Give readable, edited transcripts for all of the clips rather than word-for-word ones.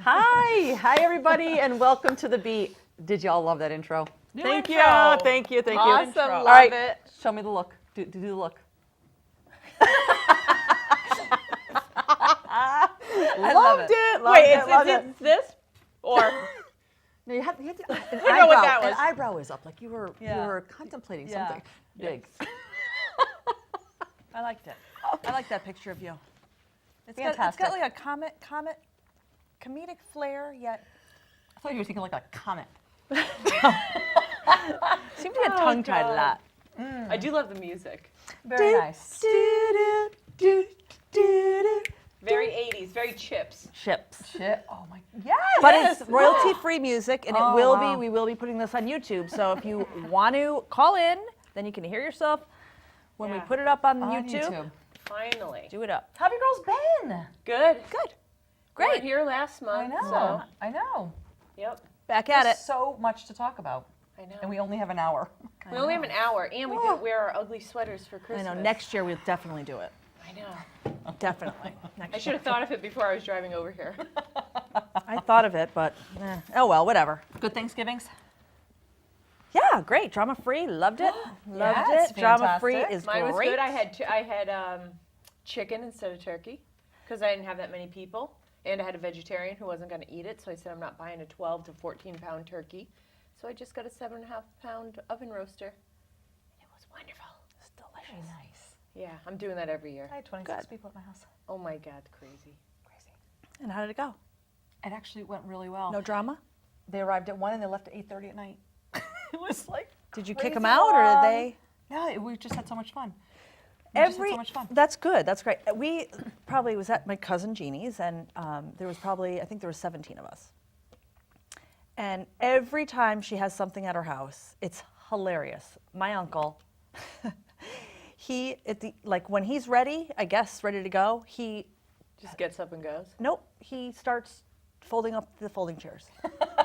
Hi everybody, and welcome to the beat. Did y'all love that intro? Thank you. Thank you. Awesome, All love right, it. show me the look. Do the look. Loved it. Wait, it's this or No, you have to, an I know what that was. An eyebrow is up, like you were contemplating something big. I liked it. I like that picture of you. It's Fantastic. got like a comedic flair, yet I thought you were thinking like a comet. seem to get tongue-tied a lot. I do love the music. Very nice. Very 80s, very Chips. Chips. Oh my, yes! But It's royalty-free music, and we will be putting this on YouTube. So if you want to call in, then you can hear yourself when we put it up on YouTube. Finally. Do it up. How have you girls been? Good. Good. We Great. were here last month. I know. Yep. Back at There's it. so much to talk about, I know. and we only have an hour. We only have an hour, and we didn't wear our ugly sweaters for I Christmas. know. Next year we'll definitely do it. I know. Definitely. I should have thought of it before I was driving over here. I thought of it, but oh well, whatever. Good Thanksgivings? Yeah, great. Drama-free. Loved it. Loved Yeah, it's it. Drama-free fantastic. is Mine was great. good. I had chicken instead of turkey because I didn't have that many people, and I had a vegetarian who wasn't going to eat it. So I said I'm not buying a 12 to 14-pound turkey. So I just got a 7.5-pound oven roaster. It was wonderful. It's delicious. Very nice. Yeah, I'm doing that every year. I had 26 people at my house. Oh my God, crazy. Crazy. And how did it go? It actually went really well. No drama? They arrived at 1 and they left at 8:30 at night. It was like Did you kick crazy them out, or long. did they? No, we just had so much fun. We just had so much fun. That's good. That's great. We probably was at my cousin Jeannie's, and there was probably, I think there was 17 of us. And every time she has something at her house, it's hilarious. My uncle, when he's ready, I guess ready to go, he Just gets up and goes. he starts folding up the folding chairs.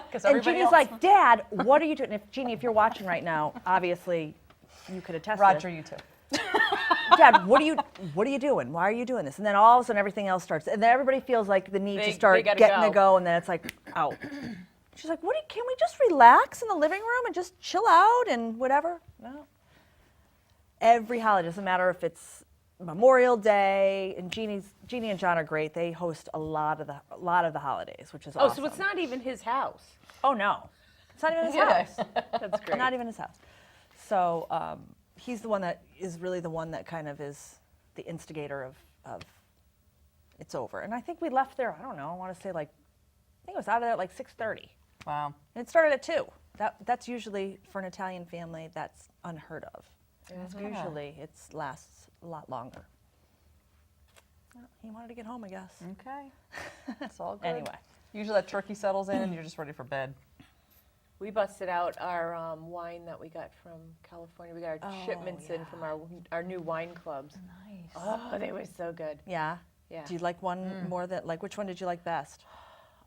Because And Jeannie's like, Dad, what are you doing? Jeannie, if you're watching right now, obviously you could attest Roger, to you too. this. Dad, what are you doing? Why are you doing this? And then all of a sudden everything else starts. And then everybody feels like the need They to start gotta getting go. to go, and then it's like, out. She's like, can we just relax in the living room and just chill out and whatever? No. Every holiday, doesn't matter if it's Memorial Day, and Jeannie and John are great. They host a lot of the holidays, which is Oh, awesome. so it's not even his house. Oh no, it's not even his Yeah. house. That's great. Not even his house. So he's the one that is really the one that kind of is the instigator of it's over. And I think we left there, I don't know, I want to say I think it was out of there at like 6:30. Wow. And it started at 2. That's usually, for an Italian family, that's unheard of. Usually it lasts a lot longer. Well, he wanted to get home, I guess. Okay. It's all good. Anyway. Usually that turkey settles in and you're just ready for bed. We busted out our wine that we got from California. We got our shipments in from our new wine clubs. Nice. Oh, they were so good. Yeah. Yeah. Do you like one more than, which one did you like best?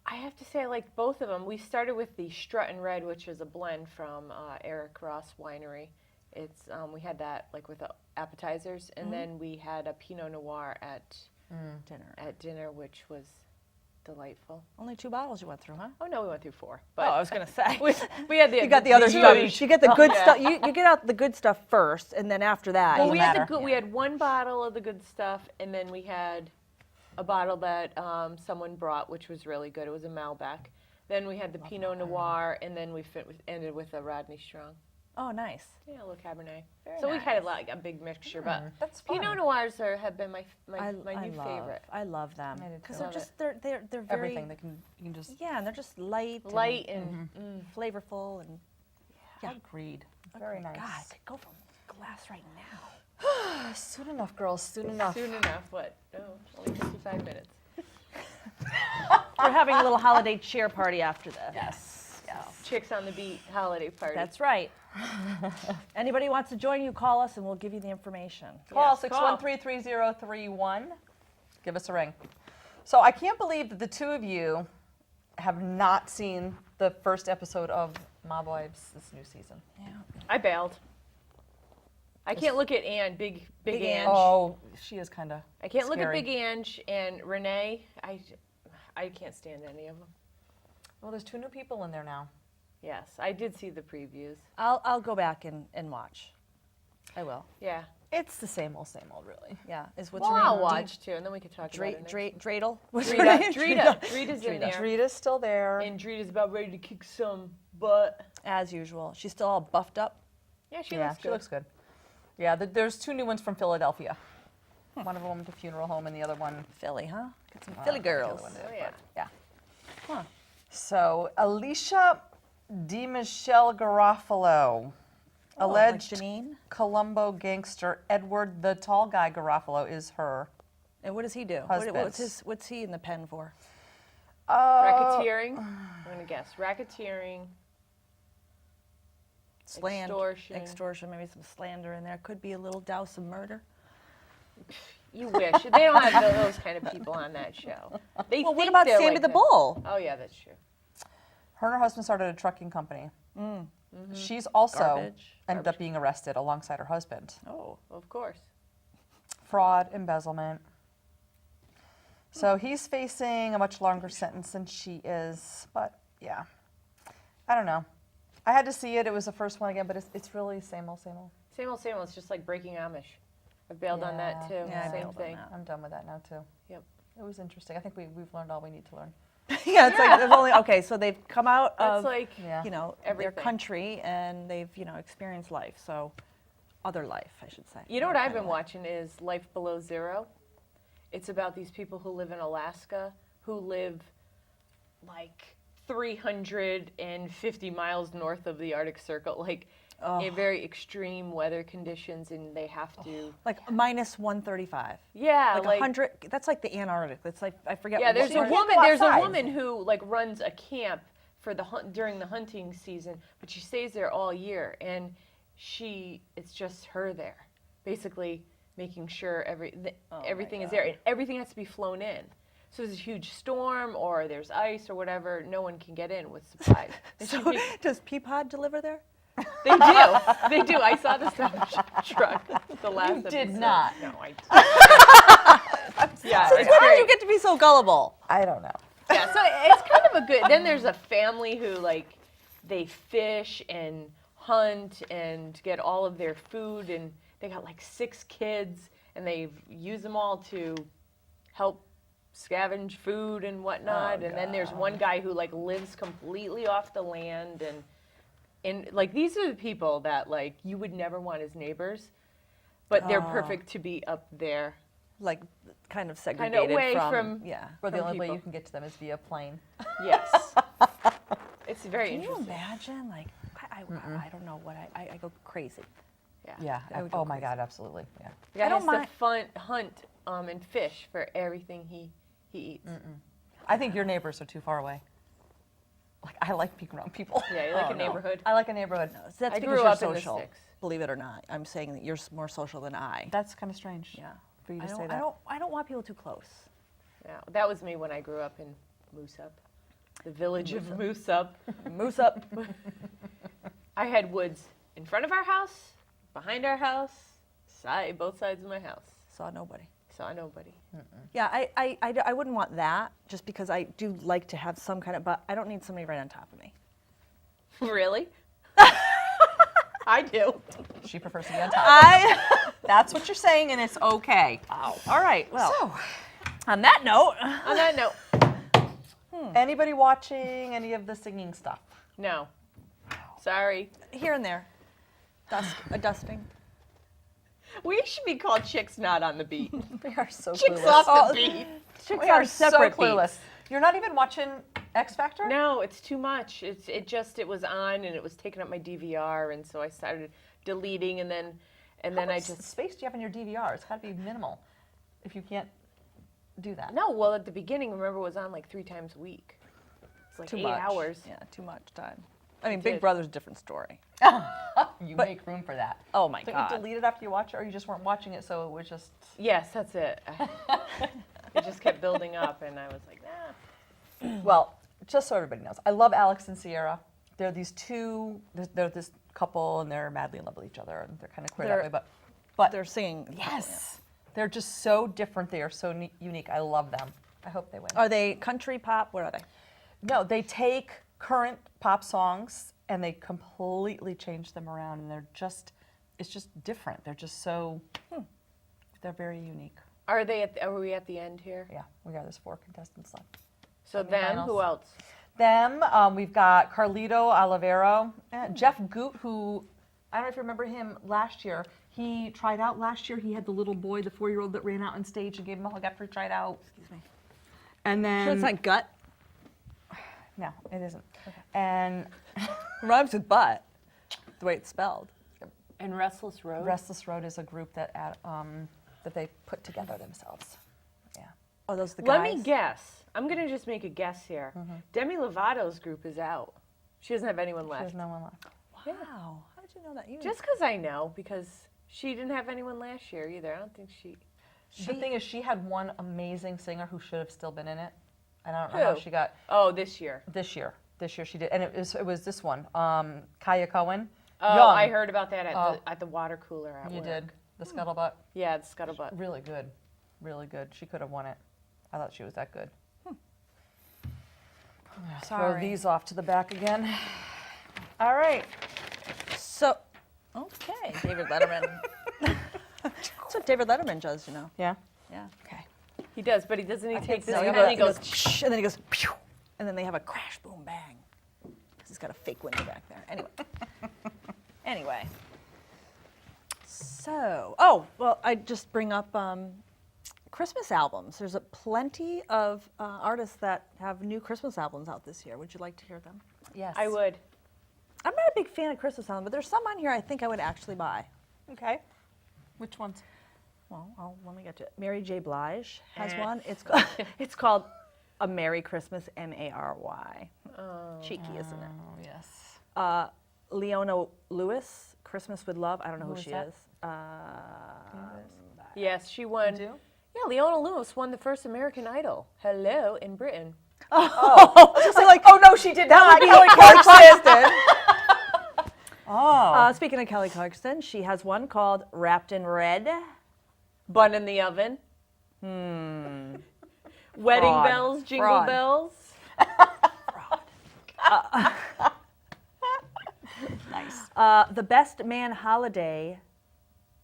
I have to say I like both of them. We started with the Struttin' Red, which is a blend from Eric Ross Winery. It's we had that with the appetizers, and then we had a Pinot Noir at dinner, which was delightful. Only 2 bottles you went through, huh? Oh no, we went through 4. Oh, But I was gonna say. we had You got the other stuff. huge- You get the good yeah. stuff. You get out the good stuff first, and then after that. Well, you- we had matter. we had 1 bottle of the good stuff, and then we had a bottle that someone brought, which was really good. It was a Malbec. Then we had the Pinot Noir, and then we ended with a Rodney Strong. Oh, nice. Yeah, a little Cabernet. So we had a big mixture, but That's fun. Pinot Noirs have been my I new love, favorite. I love them I do because too. they're just they're very Everything that you can just. yeah, and they're just light, Light and flavorful, and Yeah. Agreed. Very nice. God, I could go from glass right now. Soon enough, girls. Soon enough. soon enough. What? No, only 55 minutes. We're having a little holiday cheer party after this. Yes. Chicks on the Beat holiday party. That's right. Anybody wants to join you, call us, and we'll give you the information. Call Yes, call. 613-3031. Give us a ring. So I can't believe that the two of you have not seen the first episode of Mob Wives this new season. Yeah. I bailed. I can't look at Ange, big Big Ange. Ange. Oh, she is kind of. I can't look at scary. Big Ange and Renee. I can't stand any of them. Well, there's 2 new people in there now. Yes, I did see the previews. I'll go back and watch. I will. Yeah. It's the same old, really. Yeah. What's Well, her name? I'll watch too, and then we can talk about it. Dreidel? What's her Drita. name? Drita's in there. Drita's still there. And Drita's about ready to kick some butt. As usual. She's still all buffed up. Yeah, she yeah, looks good. she looks good. Yeah, there's 2 new ones from Philadelphia. One of them went to funeral home, and the other one. Philly, huh? Get some Philly girls. Oh, yeah. Yeah. Huh. So Alicia DiMichele Garofalo, Oh, like alleged Janine? Colombo gangster Edward the Tall Guy Garofalo is her. And what does he do? Husband. What's he in the pen for? Racketeering. I'm going to guess. Racketeering. Extortion, maybe some slander in there. Could be a little douse of murder. You wish. They don't have those kind of people on that show. They Well, what think about they're Sammy like the that. Bull? Oh, yeah, that's true. Her and her husband started a trucking company. She's also Garbage. ended up being arrested alongside her husband. Oh. Of course. Fraud, embezzlement. So he's facing a much longer sentence than she is. But yeah, I don't know. I had to see it. It was the first one again, but it's really same old, same old. Same old, same old. It's just like Breaking Amish. I bailed on that too. Yeah, I Same bailed on thing. that. I'm done with that now too. Yep. It was interesting. I think we've learned all we need to learn. Yeah, it's like there's only okay. So they've come out That's of like Yeah. their everything. country and they've experienced life. So other life, I should say. You know what Other I've kind been of life. watching is Life Below Zero. It's about these people who live in Alaska who live like 350 miles north of the Arctic Circle, like in very extreme weather conditions, and they have to. Like minus 135. Yeah, Like 100. That's like the Antarctic. That's like I forget. Yeah, what there's a word- woman. go There's a outside. woman who like runs a camp for the during the hunting season, but she stays there all year, and it's just her there, basically making sure everything is there, and everything has to be flown in. So there's a huge storm, or there's ice, or whatever. No one can get in with supplies. And So does Peapod deliver there? they do. They do. I saw the stuff truck. The last You did episode. not. No, I didn't. Yeah, it's Why great. do you get to be so gullible? I don't know. Yeah, so it's kind of a good. Then there's a family who like they fish and hunt and get all of their food, and they got like 6 kids, and they use them all to help scavenge food and whatnot. And then there's one guy who like lives completely off the land, and like these are the people that like you would never want as neighbors, but they're perfect to be up there. Like kind of Kind segregated of away from yeah. Or the From only way people. you can get to them is via plane. Yes. It's very Can you interesting. imagine? Like I don't know what I go crazy. Yeah. I would go Oh my crazy. God, absolutely. Yeah. The guy I don't has to hunt and fish for everything he eats. I think your neighbors are too far away. Like I like being around people. Yeah, you like Oh, a no. neighborhood. I like a neighborhood. So that's I because grew you're up in the social. sticks. Believe it or not, I'm saying that you're more social than I. That's kind of strange. Yeah. For you to I say don't, that. I don't want people too close. Yeah, that was me when I grew up in Moose Up, the village of Moose Up. Moose up. I had woods in front of our house, behind our house, both sides of my house. Saw nobody. Saw nobody. Yeah, I wouldn't want that just because I do like to have some kind of, but I don't need somebody right on top of me. Really? I do. She prefers to be on top. That's what you're saying, and it's okay. All right, well, So, on that note, On that note, anybody watching any of the singing stuff? no. Sorry. here and there, a dusting. We should be called Chicks Not on the Beat. We are so Chicks clueless. Off the Beat. Chicks We on are separate so clueless. You're not even watching X Factor? No, it's too much. It was on and it was taking up my DVR, and so I started deleting, and then How I much just space do you have in your DVR? It's got to be minimal if you can't do that. no. Well, at the beginning, remember, it was on like 3 times a week. It's like Too 8 much. hours. Yeah, too much time. I mean, It Big did. Brother's a different story. You make room for that. Oh my So God. you delete it after you watch it, or you just weren't watching it, so it was just. Yes, that's it. It just kept building up, and I was like, nah. Well, just so everybody knows, I love Alex and Sierra. They're these they're this couple, and they're madly in love with each other, and they're kind of queer that way. But They're singing. yes, they're just so different. They are so unique. I love them. I hope they win. Are they country pop? What are they? No, they take current pop songs and they completely change them around, and it's just different. They're just so, they're very unique. Are we at the end here? Yeah, there's 4 contestants left. So them, Semifinals. who else? Them, we've got Carlito Olivero, Jeff Goot, who, I don't know if you remember him last year. He tried out last year. He had the little boy, the 4-year-old that ran out on stage and gave him a hug after he tried out. Excuse me. And then, Sure, it's not gut. no, it isn't. And Rhymes with butt, the way it's spelled. And Restless Road? Restless Road is a group that that they put together themselves. Yeah. Oh, those are the Let guys? me guess. I'm going to just make a guess here. Demi Lovato's group is out. She doesn't have anyone left. There's no one left. Wow. How did you know that? Just because I know, because she didn't have anyone last year either. I don't think she... The thing is, she had one amazing singer who should have still been in it. And I don't know how Who? she got Oh, this year. this year. This year she did, and it was this one, Kaya Cohen. Oh, Young. I heard about that at the water cooler at You work. did the Scuttlebutt. Yeah, the Scuttlebutt. Really good, really good. She could have won it. I thought she was that good. Throw Sorry. these off to the back again. All right. So, okay, David Letterman. That's what David Letterman does, you know. Yeah. Yeah. Okay. He does, but he doesn't take this so. and Yeah, then he goes... shh, and then he goes, pew, and then they have a crash, boom, bang. Because he's got a fake window back there. Anyway. So, I just bring up Christmas albums. There's plenty of artists that have new Christmas albums out this year. Would you like to hear them? Yes. I would. I'm not a big fan of Christmas albums, but there's some on here I think I would actually buy. Okay. Which ones? Well, let me get to it. Mary J. Blige has one. It's called A Merry Christmas, M-A-R-Y. Cheeky, isn't it? Oh yes. Leona Lewis, Christmas with Love. I don't know who Who is she that? is. Yes, she won. do? Yeah, Leona Lewis won the first American Idol. Hello, in Britain. Oh no, she did not. Kelly Clarkson. Oh. Speaking of Kelly Clarkson, she has one called Wrapped in Red. Bun in the oven. Wedding Fraud. bells, jingle Fraud. bells. Nice. The Best Man Holiday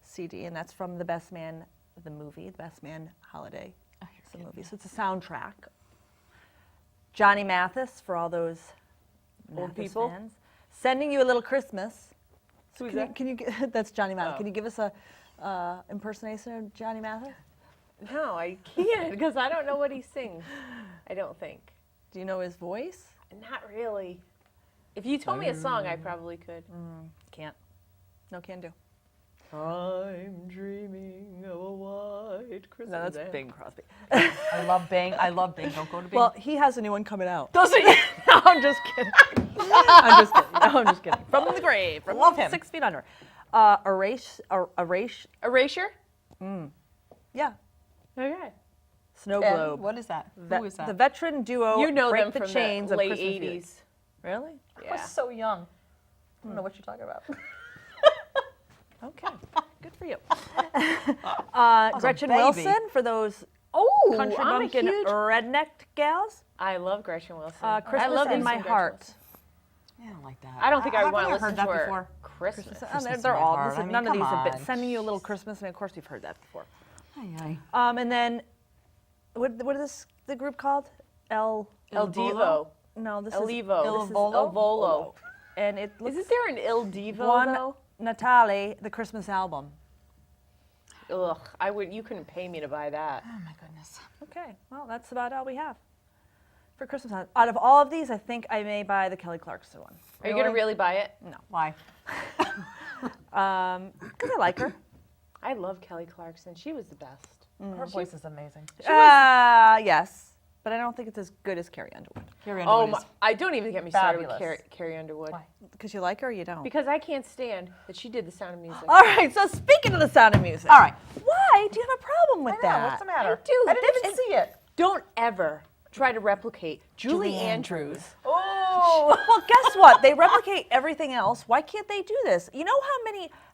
CD, and that's from The Best Man, the movie, The Best Man Holiday. It's a movie, so it's a soundtrack. Johnny Mathis, for all those Old Mathis people? fans. Sending You a Little Christmas. Who's Can you, that? can you that's Johnny Mathis. Oh. Can you give us a impersonation of Johnny Mathis? No, I can't because I don't know what he sings. I don't think. Do you know his voice? Not really. If you told me a song, I probably could. Can't. No can do. I'm dreaming of a white Christmas. No, that's Bing Crosby. I love Bing. Don't go to Bing. Well, he has a new one coming out. Does he? No, I'm just kidding. I'm just kidding. No, I'm just kidding. From the grave. From Love him. 6 feet under. Erasure. Erasure? Yeah. Okay. Snow And Globe. what is that? Ve- Who is that? The veteran duo. You know Break them the from chains the of late Christmas 80s. music. Really? I was so young. I don't know what you're talking about. Okay. Good for you. was a Gretchen baby. Wilson for those Oh, country I'm a bumpkin huge... redneck gals. I love Gretchen Wilson. Christmas I love in me My some Gretchen Heart. Wilson. I don't like that. I don't think I would I've want to never listen heard to that her before. Christmas. Christmas They're in My all. Heart. Listen, I mean, none of come these have been. on. Sending You a Little Christmas. I mean, of course, you've heard that before. Aye, aye. And then, what is the group called? El Divo. No, this El is Evo. Il This is Volo. El Volo. And it looks Isn't there an Il Divo Buon though? Natale, the Christmas album. Ugh, you couldn't pay me to buy that. Oh my goodness. Okay, well, that's about all we have for Christmas. Out of all of these, I think I may buy the Kelly Clarkson one. Are you gonna really buy it? No, Why? because I like her. I love Kelly Clarkson. She was the best. Her voice is amazing. Yes, but I don't think it's as good as Carrie Underwood. Carrie Oh Underwood my! is I don't even get me started with fabulous. Carrie Underwood. Why? Because you like her or you don't? Because I can't stand that she did The Sound of Music. All right, so speaking of the Sound of Music. All right. Why do you have a problem with I know, that? what's the matter? I do. I didn't even see it. Don't ever try to replicate Julie Julie Andrews. Oh. Well, guess what? They replicate everything else. Why can't they do this? You know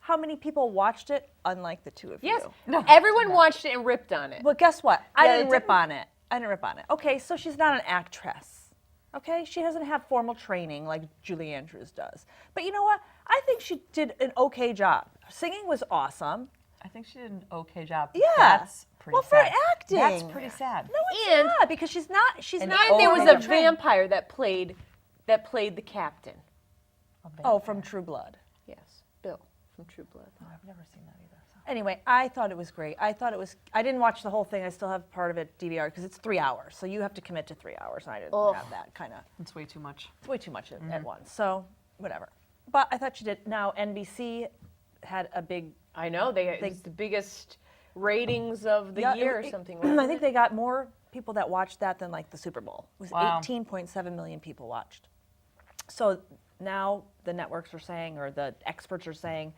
how many people watched it, unlike the two of Yes, you? everyone watched it and ripped on it. Well, guess what? I Yeah, didn't it rip didn't- on it. I didn't rip on it. Okay, so she's not an actress. Okay, she doesn't have formal training like Julie Andrews does. But you know what? I think she did an okay job. Singing was awesome. I think she did an okay job. Yeah. That's pretty Well, for sad. acting. That's pretty sad. No, it's And- not because she's not. She's And not. And there was a formally trained. vampire that played the captain. Oh, from True Blood. Yes, Bill from True Blood. Oh, I've never seen that either. So. Anyway, I thought it was great. I thought it was. I didn't watch the whole thing. I still have part of it DVR because it's 3 hours, so you have to commit to 3 hours, and I didn't Ugh. have that kind of. It's way too much. It's way too much at once. So whatever. But I thought she did. Now NBC had a big. I know it's the biggest ratings of the Yeah, year or it- something. I wasn't think it? they got more people that watched that than like the Super Bowl. It was Wow. 18.7 million people watched. So now the networks are saying, or the experts are saying,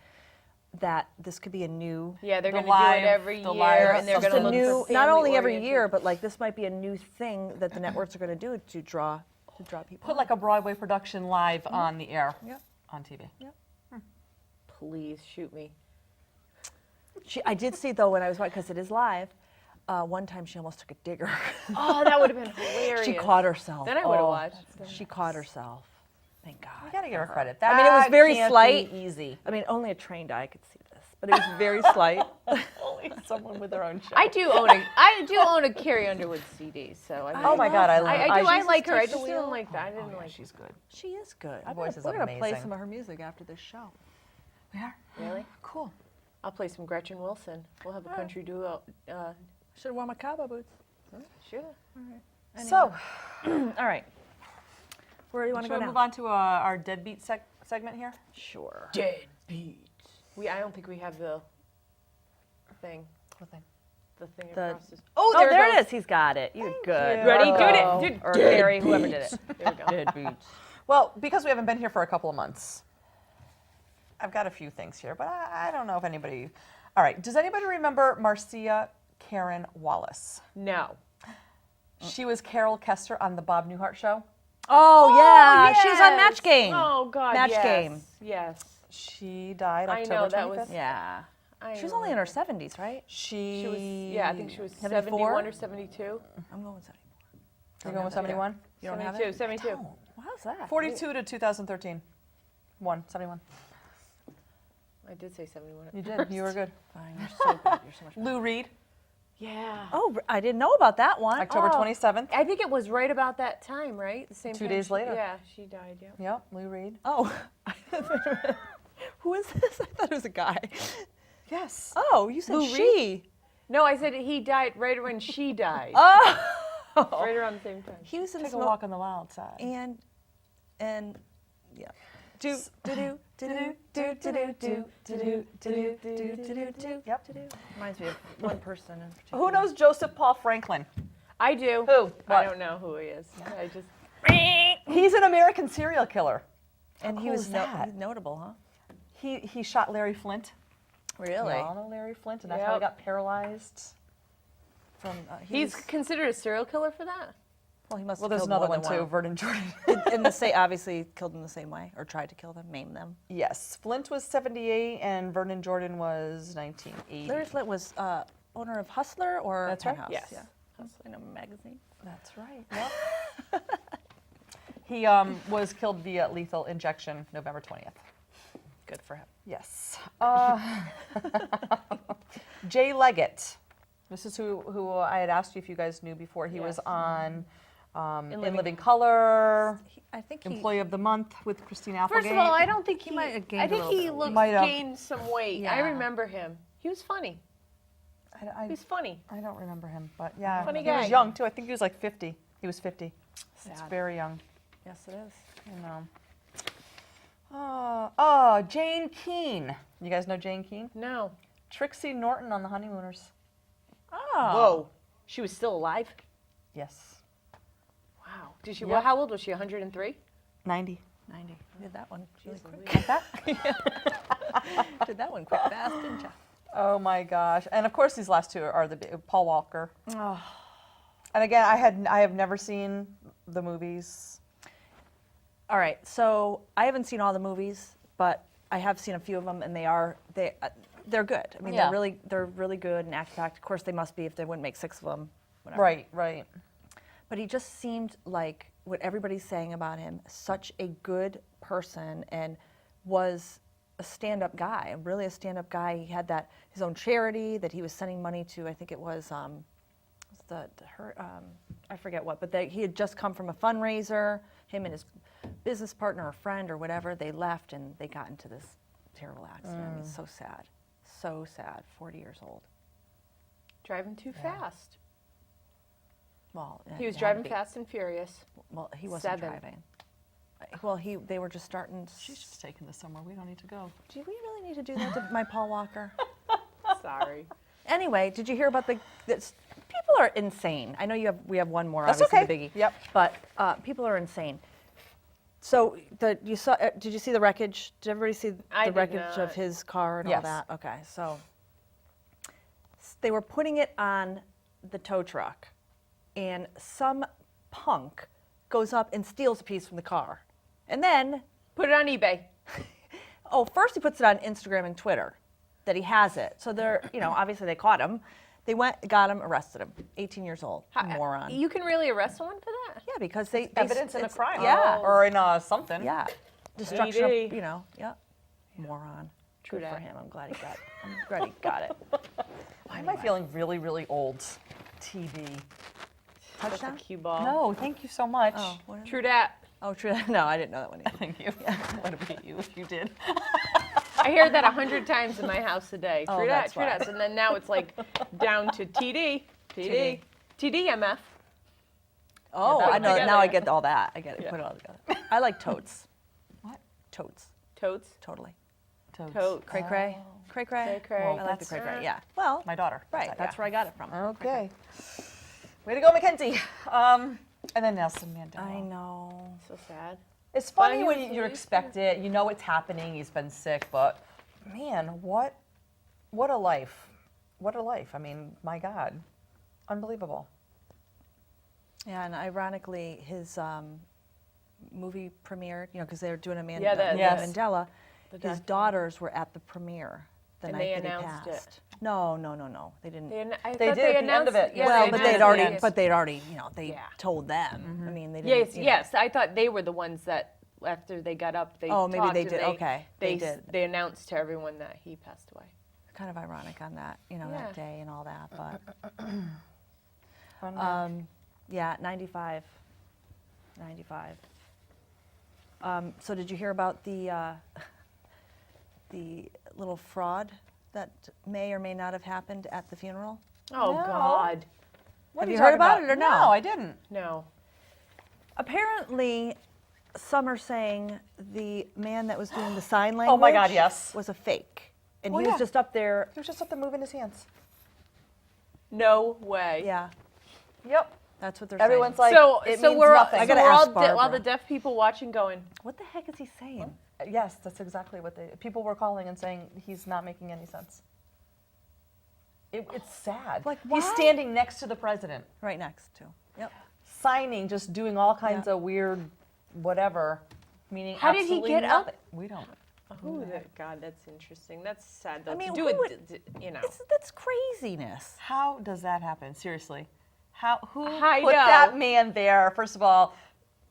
that this could be a new. Yeah, they're The going to do live- it every the year, live and they're Just going to a look new, for not only every family-oriented- year, but like this might be a new thing that the networks are going to do to draw people. Put like a Broadway production live on the air Yep. on TV. Please shoot me. I did see though when I was watching because it is live. One time she almost took a digger. Oh, that would have been hilarious. She caught herself. Then I would've Oh, watched. She caught herself. Thank God. You gotta give her credit. I mean, it was That very can't slight. be easy. I mean, only a trained eye could see this, but it was very slight. Only someone with their own show. I do own a Carrie Underwood CD, so I mean, Oh my God, I love. I like her. I Takes the just wheel. didn't like that. I didn't like. She's good. She is good. voice is we're gonna play amazing. some of her music after this show. We are Really? cool. I'll play some Gretchen Wilson. We'll have a country duo. Should have worn my cowboy boots. Sure. So, All right. Where do you want to should go we now? move on to our deadbeat segment here? Sure. Deadbeat. I don't think we have the thing. What thing? The thing The- across this. Oh, there there it it is. He's got it. You're good. you. Ready? Or Do it. Bo, Do- or Carrie, whoever did it. There we go. Deadbeats. Well, because we haven't been here for a couple of months, I've got a few things here, but I don't know if anybody. All right. Does anybody remember Marcia Karen Wallace? No. She was Carol Kester on the Bob Newhart show. Oh, yeah. She was on yes. Match Game. Oh God. Match yes. Game. Yes. She died I October know, that 25th. was- Yeah. I She was only in her remember. 70s, right? She was. Yeah, I think she was 74? 71 or 72. I'm going with 74. You're going with 71? You don't have 72. it? 72. Wow, how's that? 42 to 2013. 71. I did say 71. You did. You were good. Fine, you're so good. You're so much better. Lou Reed, Yeah. Oh, I didn't know about that one. October Oh. 27th. I think it was right about that time, right? The same 2 time days she- later. Yeah, she died. Yeah. Yep, Lou Reed. Oh. Who is this? I thought it was a guy. Yes. Oh, you said Lou she. No, I said he died right when she died. Oh. Right around the same time. He was in Take a Smoke- walk on the wild side. and yeah. Do do do do do do do do do do do do. Yep. Reminds me of one person in particular. Who knows Joseph Paul Franklin? I do. Who? I What? don't know who he is. I just. He's an American serial killer. And he cool was is that? he's notable, huh? He shot Larry Flint. Really? We all know Larry Flint, and that's how he Yep. got paralyzed. From He's considered a serial killer for that. well, he must. Well, have there's killed another more one than too, Vernon Jordan. in the same, obviously killed in the same way, or tried to kill them, maim them. Yes, Flint was 78 and Vernon Jordan was 1980. Larry Flint was owner of Hustler or That's right. Penthouse? Yes. Yeah. Hustler in a magazine. That's right. Yep. He was killed via lethal injection November 20th. Good for him. Yes. Jay Leggett. This is who I had asked you if you guys knew before. He was Yes. on In Living Living Color, I think he. Employee of the Month with Christine Applegate. First of all, I don't think he. might have gained I a think little he bit of looked Might have. gained some weight. I Yeah. remember him. He was funny. I He was funny. don't remember him, but yeah. Funny he was guy. young too. I think he was like 50. He was 50. It's Sad. very young. Yes, it is. You know. Jane Keane. You guys know Jane Keane? No. Trixie Norton on The Honeymooners. Oh. Whoa. She was still alive. Yes. Wow. Did she? Yep. Well, how old was she? 103. 90. 90. You did that one really quick. Like that? Did that one quick fast, didn't you? Oh my gosh! And of course, these last two are the Paul Walker. Oh. And again, I have never seen the movies. All right, so I haven't seen all the movies, but I have seen a few of them, and they're good. I mean, Yeah. they're really good and act-packed. Of course, they must be if they wouldn't make 6 of them. Whatever. Right. But he just seemed like what everybody's saying about him. Such a good person, and was a stand-up guy, really a stand-up guy. He had his own charity that he was sending money to. I think it was I forget what, but he had just come from a fundraiser. Him and his business partner or friend or whatever, they left and they got into this terrible accident. It's so sad, so sad. 40 years old. Driving too fast. Well, He was it had to driving be. Fast and Furious. Well, he wasn't 7. driving. Well, they were just starting. She's just taking this somewhere. We don't need to go. Do we really need to do that to my Paul Walker? Sorry. Anyway, did you hear about people are insane. I know we have one more. That's obviously okay. The biggie. Yep. But people are insane. So did you see the wreckage? Did everybody see I the did wreckage of not. his car and Yes. all that? Okay, so they were putting it on the tow truck, and some punk goes up and steals a piece from the car, and then Put it on eBay. first he puts it on Instagram and Twitter that he has it. So they're, obviously they caught him. They got him, arrested him. 18 years old, moron. You can really arrest someone for that? Yeah, because they Evidence in a it's- crime. Yeah, Or in something. yeah, destruction. AD. Of, yeah, moron. True Good for dat. him. I'm glad he got it. Why am I feeling really, really old? TV. That's a Touchdown? cue ball. No, thank you so much. Oh, what is it? True dat. Oh, true. No, I didn't know that one either. Thank you. What about you if you did? I hear that 100 times in my house a day. Oh, True dat, that's true why. dat. And then now it's like down to TDMF. Oh, that I know. together. Now I get all that. I get it. Yeah. Put it all together. I like totes. What? Totes. Totes. Totally. Totes. Cray cray. Cray cray. Cray cray. I like the That's- cray cray. Yeah. Well, My daughter. right. That's where I got it from. Okay. Way to go, Mackenzie. And then Nelson Mandela. I know. So sad. It's funny But when he was you released. expect it. You know it's happening. He's been sick, but man, what a life. What a life. I mean, my God. Unbelievable. Yeah, and ironically, his movie premiere, because they were doing Yeah, the- Yes. Mandela, The his doc- daughters were at the premiere the And night they that he announced it. passed. No, they didn't. I They thought did at the end announced of it. Yeah, well, they but announced they'd already, it. but they'd already, they Yeah. told them. I mean, they Yes, didn't. yes. I thought they were the ones that after they got up, they Oh, maybe talked they and did. Okay, they did. They announced to everyone that he passed away. Kind of ironic on that, Yeah. that day and all that. But Fun. yeah, 95. So did you hear about the little fraud that may or may not have happened at the funeral? Oh No. God, Have are you you heard talking about it or no? No, I didn't. no. Apparently, some are saying the man that was doing the sign language Oh my God, yes. was a fake. And Well, he was yeah. just up there. He was just up there moving his hands. No way. Yeah, Yep. that's what they're Everyone's saying. like, it so means we're nothing. all, I so gotta we're ask all, Barbara. all the deaf people watching, going, What the heck is he saying? Yes, that's exactly what people were calling and saying he's not making any sense. It's sad. Like, he's why? standing next to the president, Right next to. Yep. signing, just doing all kinds Yeah. of weird, whatever, meaning How did he absolutely get up? nothing. We don't. "Oh, God, that's interesting. That's sad though." I mean, to do who it, would- you know. That's craziness. How does that happen? Seriously, who I put know. that man there? First of all,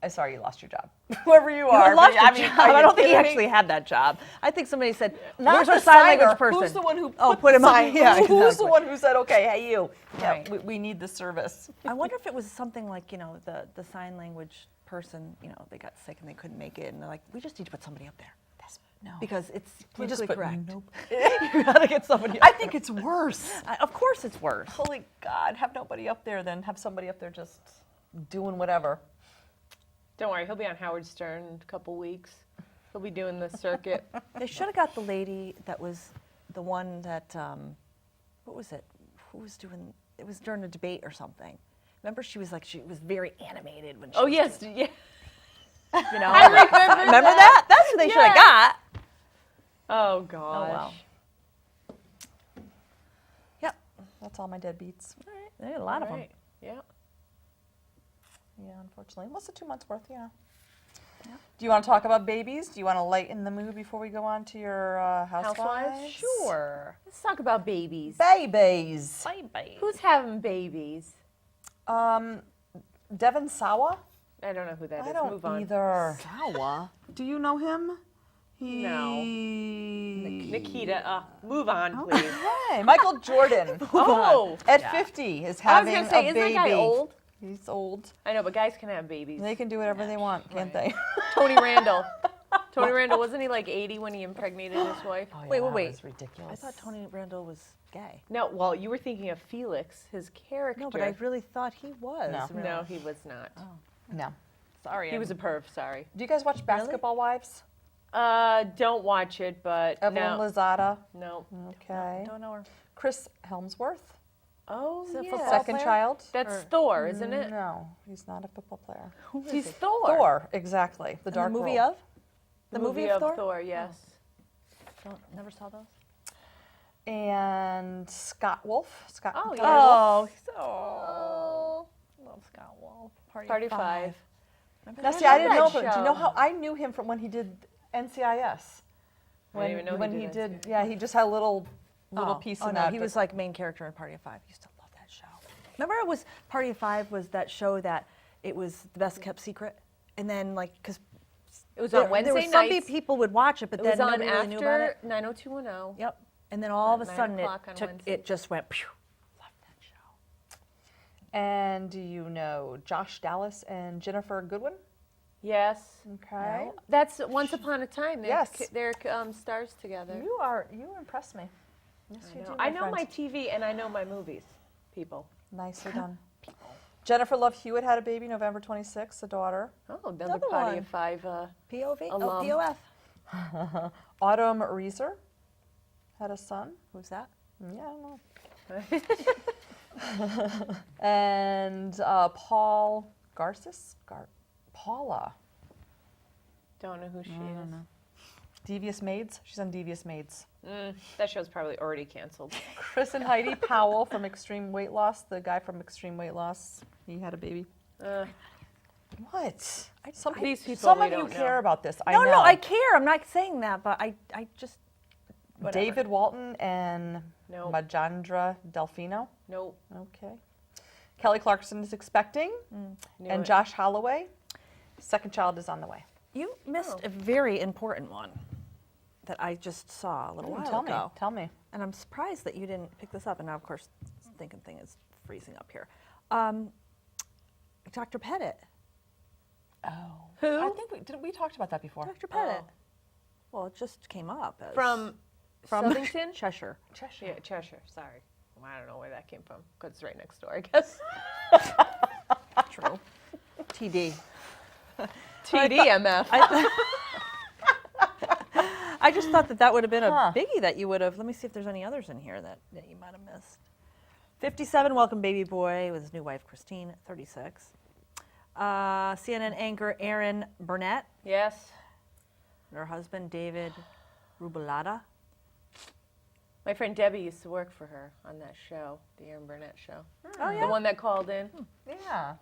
I'm sorry you lost your job. Whoever you are, I lost but, your I mean, job. are you I don't think he kidding me? actually had that job. I think somebody said, Not "Where's the our sign language signer. person?" Who's the one who put the him on? sign- Yeah, Who's the exactly. one who said, "Okay, hey you, yeah, Right. we need the service." I wonder if it was something like, the sign language person, they got sick and they couldn't make it, and they're like, "We just need to put somebody up there No, because it's we just politically put correct." nope. You gotta get somebody. I think it's worse. Of course, it's worse. Holy God, have nobody up there than have somebody up there just doing whatever. Don't worry, he'll be on Howard Stern in a couple weeks. He'll be doing the circuit. They should have got the lady that was the one that, what was it? Who was doing? It was during a debate or something. Remember, she was very animated when she. Oh was yes, doing- yeah. I remember that. That's what they should have Yeah. got. Oh Oh gosh. wow. Yep. That's all my deadbeats. All right. They had a lot of them. Right. Yeah. Yeah, unfortunately. What's the 2 months worth, Do you want to talk about babies? Do you want to lighten the mood before we go on to your housewives? Sure. Let's talk about babies. Babies. Bye bye. Who's having babies? Devon Sawa I don't know who that is. I don't Move on. either. Sawa. Do you know him? No. He... Nikita, move on, please. Hey, Michael Jordan. Oh, At 50 is I was having gonna say, a isn't baby. that guy old? He's old. I know, but guys can have babies. They can do whatever they want, can't they? Tony Randall. Tony Randall, wasn't he like 80 when he impregnated his wife? Oh, yeah, Wait, that wait. was ridiculous. I thought Tony Randall was gay. No, well, you were thinking of Felix, his character. No, but I really thought he was. No. No, he was not. No. Sorry. He was a perv, sorry. Do you guys watch Basketball Wives? Don't watch it, but Evelyn no. Lozada. No. Okay. Don't know her. Chris Helmsworth. Oh, Is it a yeah. football Second player? child. That's Thor, isn't it? No, he's not a football player. He's Thor. Thor, exactly. The And Dark the movie World. of? The movie of of Thor, yes. Never saw those. And Scott Wolf. Scott. Oh, Wolf. yeah. Oh, so love Scott Wolf. Party Five. Now, see, I I didn't know, love but that do you know show. how I knew him from when he did NCIS? I didn't even know he when did he did, NCIS. yeah, he just had a little piece oh in no, that. he but- was like main character in Party of Five. Used to love that show. Remember, it was Party of Five was that show that it was the best kept secret, and then like because It was on Wednesday there were some nights. people would watch it, but It then was on nobody really knew about after it. 90210. Yep. And then all of a At 9 sudden o'clock on Wednesday. it just went. Pew. Love that show. And do you know Josh Dallas and Jennifer Goodwin? Yes. Okay. That's Once Upon a Time. They're, Yes. They're stars together. You impress me. Yes, you do. I know friend. my TV and I know my movies, people. Nicely done. Jennifer Love Hewitt had a baby November 26th, a daughter. Oh, another Another Party one. of Five. POV. Alum. Oh, POF. Autumn Reeser had a son. Who's that? Yeah, I don't know. And Paul Garces? Paula. Don't know who she is. Devious Maids. She's on Devious Maids. That show's probably already canceled. Chris and Heidi Powell from Extreme Weight Loss. The guy from Extreme Weight Loss. He had a baby. What? These people Some we of you don't know. care about this. I No, know. no, I care. I'm not saying that, but I just. Whatever. David Walton and No. Majandra Delfino. Nope. Okay. Kelly Clarkson is expecting. Knew And it. Josh Holloway. Second child is on the way. You missed a very important one that I just saw a little while Tell me. ago. Tell me. And I'm surprised that you didn't pick this up. And now, of course, thinking thing is freezing up here. Dr. Pettit. Oh. Who? I think we talked about that before. Dr. Pettit. Well, it just came up as From Southington? Cheshire. Cheshire. Yeah, Cheshire. Sorry. Well, I don't know where that came from because it's right next door, I guess. True. TD. TDMF. I just thought that would have been a Huh. biggie that you would have. Let me see if there's any others in here that you might have missed. 57, welcome baby boy with his new wife Christine, 36. CNN anchor Aaron Burnett, Yes. and her husband David Rubalada. My friend Debbie used to work for her on that show, the Aaron Burnett show. Oh yeah. The one that called in. Yeah.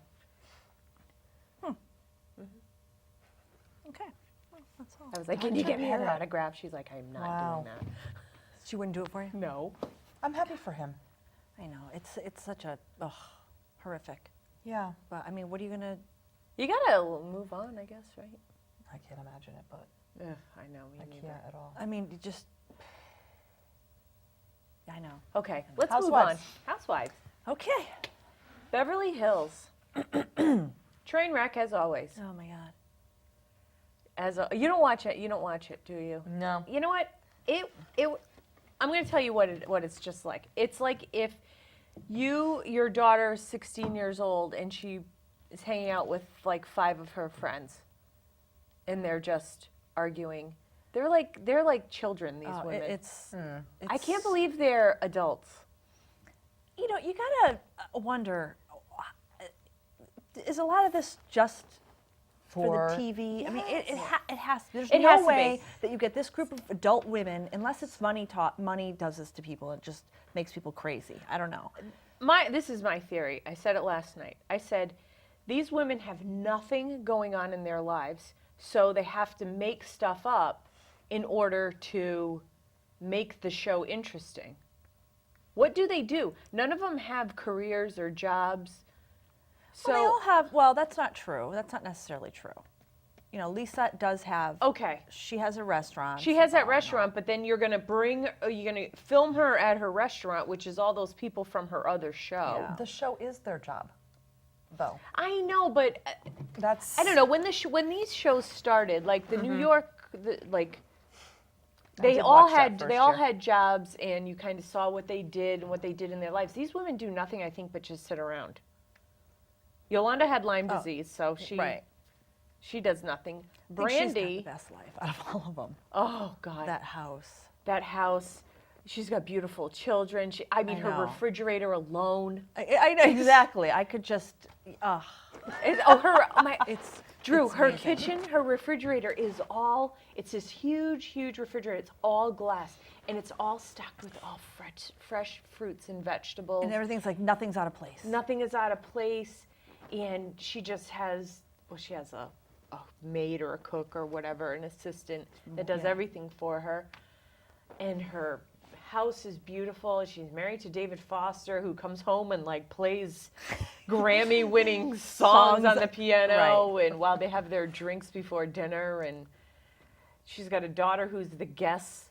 Okay. Well, that's all. I was like, can you get me her autograph? She's like, I'm not Wow. doing that. She wouldn't do it for you? No. I'm happy for him. I know. It's such a horrific. Yeah. But I mean, what are you gonna? You gotta move on, I guess, right? I can't imagine it, but Ugh, I know. I Me neither. can't at all. I mean, you just. I know. Okay, let's Housewives. move on. Housewives. Okay. Beverly Hills. Train wreck as always. Oh my God. You don't watch it. You don't watch it, do you? No. You know what? I'm going to tell you what it's just like. It's like if your daughter is 16 years old and she is hanging out with like 5 of her friends, and they're just arguing. They're like children. These Oh, women. it's. I can't believe they're adults. You know, you gotta wonder. Is a lot of this just for the TV? I mean, it has. There's It no has to way be. that you get this group of adult women, unless it's money. Money does this to people. It just makes people crazy. I don't know. This is my theory. I said it last night. I said these women have nothing going on in their lives, so they have to make stuff up in order to make the show interesting. What do they do? None of them have careers or jobs. So Well, they all have, well, that's not true. That's not necessarily true. You know, Lisa does have, okay. she has a restaurant. She has that Oh, restaurant, but then you're going to film her at her restaurant, which is all those people from her other show. Yeah. The show is their job, though. I know, but That's I don't know when when these shows started, like the New York, they did all watch that had first year. jobs, and you kind of saw what they did and what they did in their lives. These women do nothing, I think, but just sit around. Yolanda had Lyme disease, so Right. she does nothing. I think she's got the Brandy, best life out of all of them. oh God, That house. that house. She's got beautiful children. I mean, her know. refrigerator alone. I know, exactly. I could just, It's Drew, it's her amazing. kitchen, her refrigerator is all, it's this huge, huge refrigerator. It's all glass, and it's all stocked with all fresh fruits and vegetables. and everything's like, nothing's out of place. Nothing is out of place, and she just has, well, she has a maid or a cook or whatever, an assistant that does Yeah. everything for her. And her house is beautiful. She's married to David Foster, who comes home and like plays Grammy-winning songs on the piano, and while they have their drinks before dinner. And she's got a daughter who's the Guess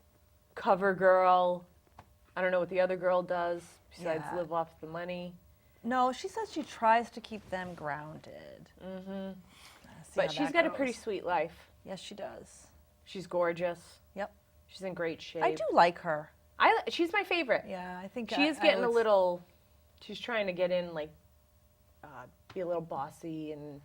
cover girl. I don't know what the other girl does besides Yeah. live off the money. No, she says she tries to keep them grounded. Mm-hmm. But she's got a pretty sweet life. Yes, she does. She's gorgeous. Yep. She's in great shape. I do like her. She's my favorite. Yeah, I think She is getting a little. She's trying to get in, like, be a little bossy and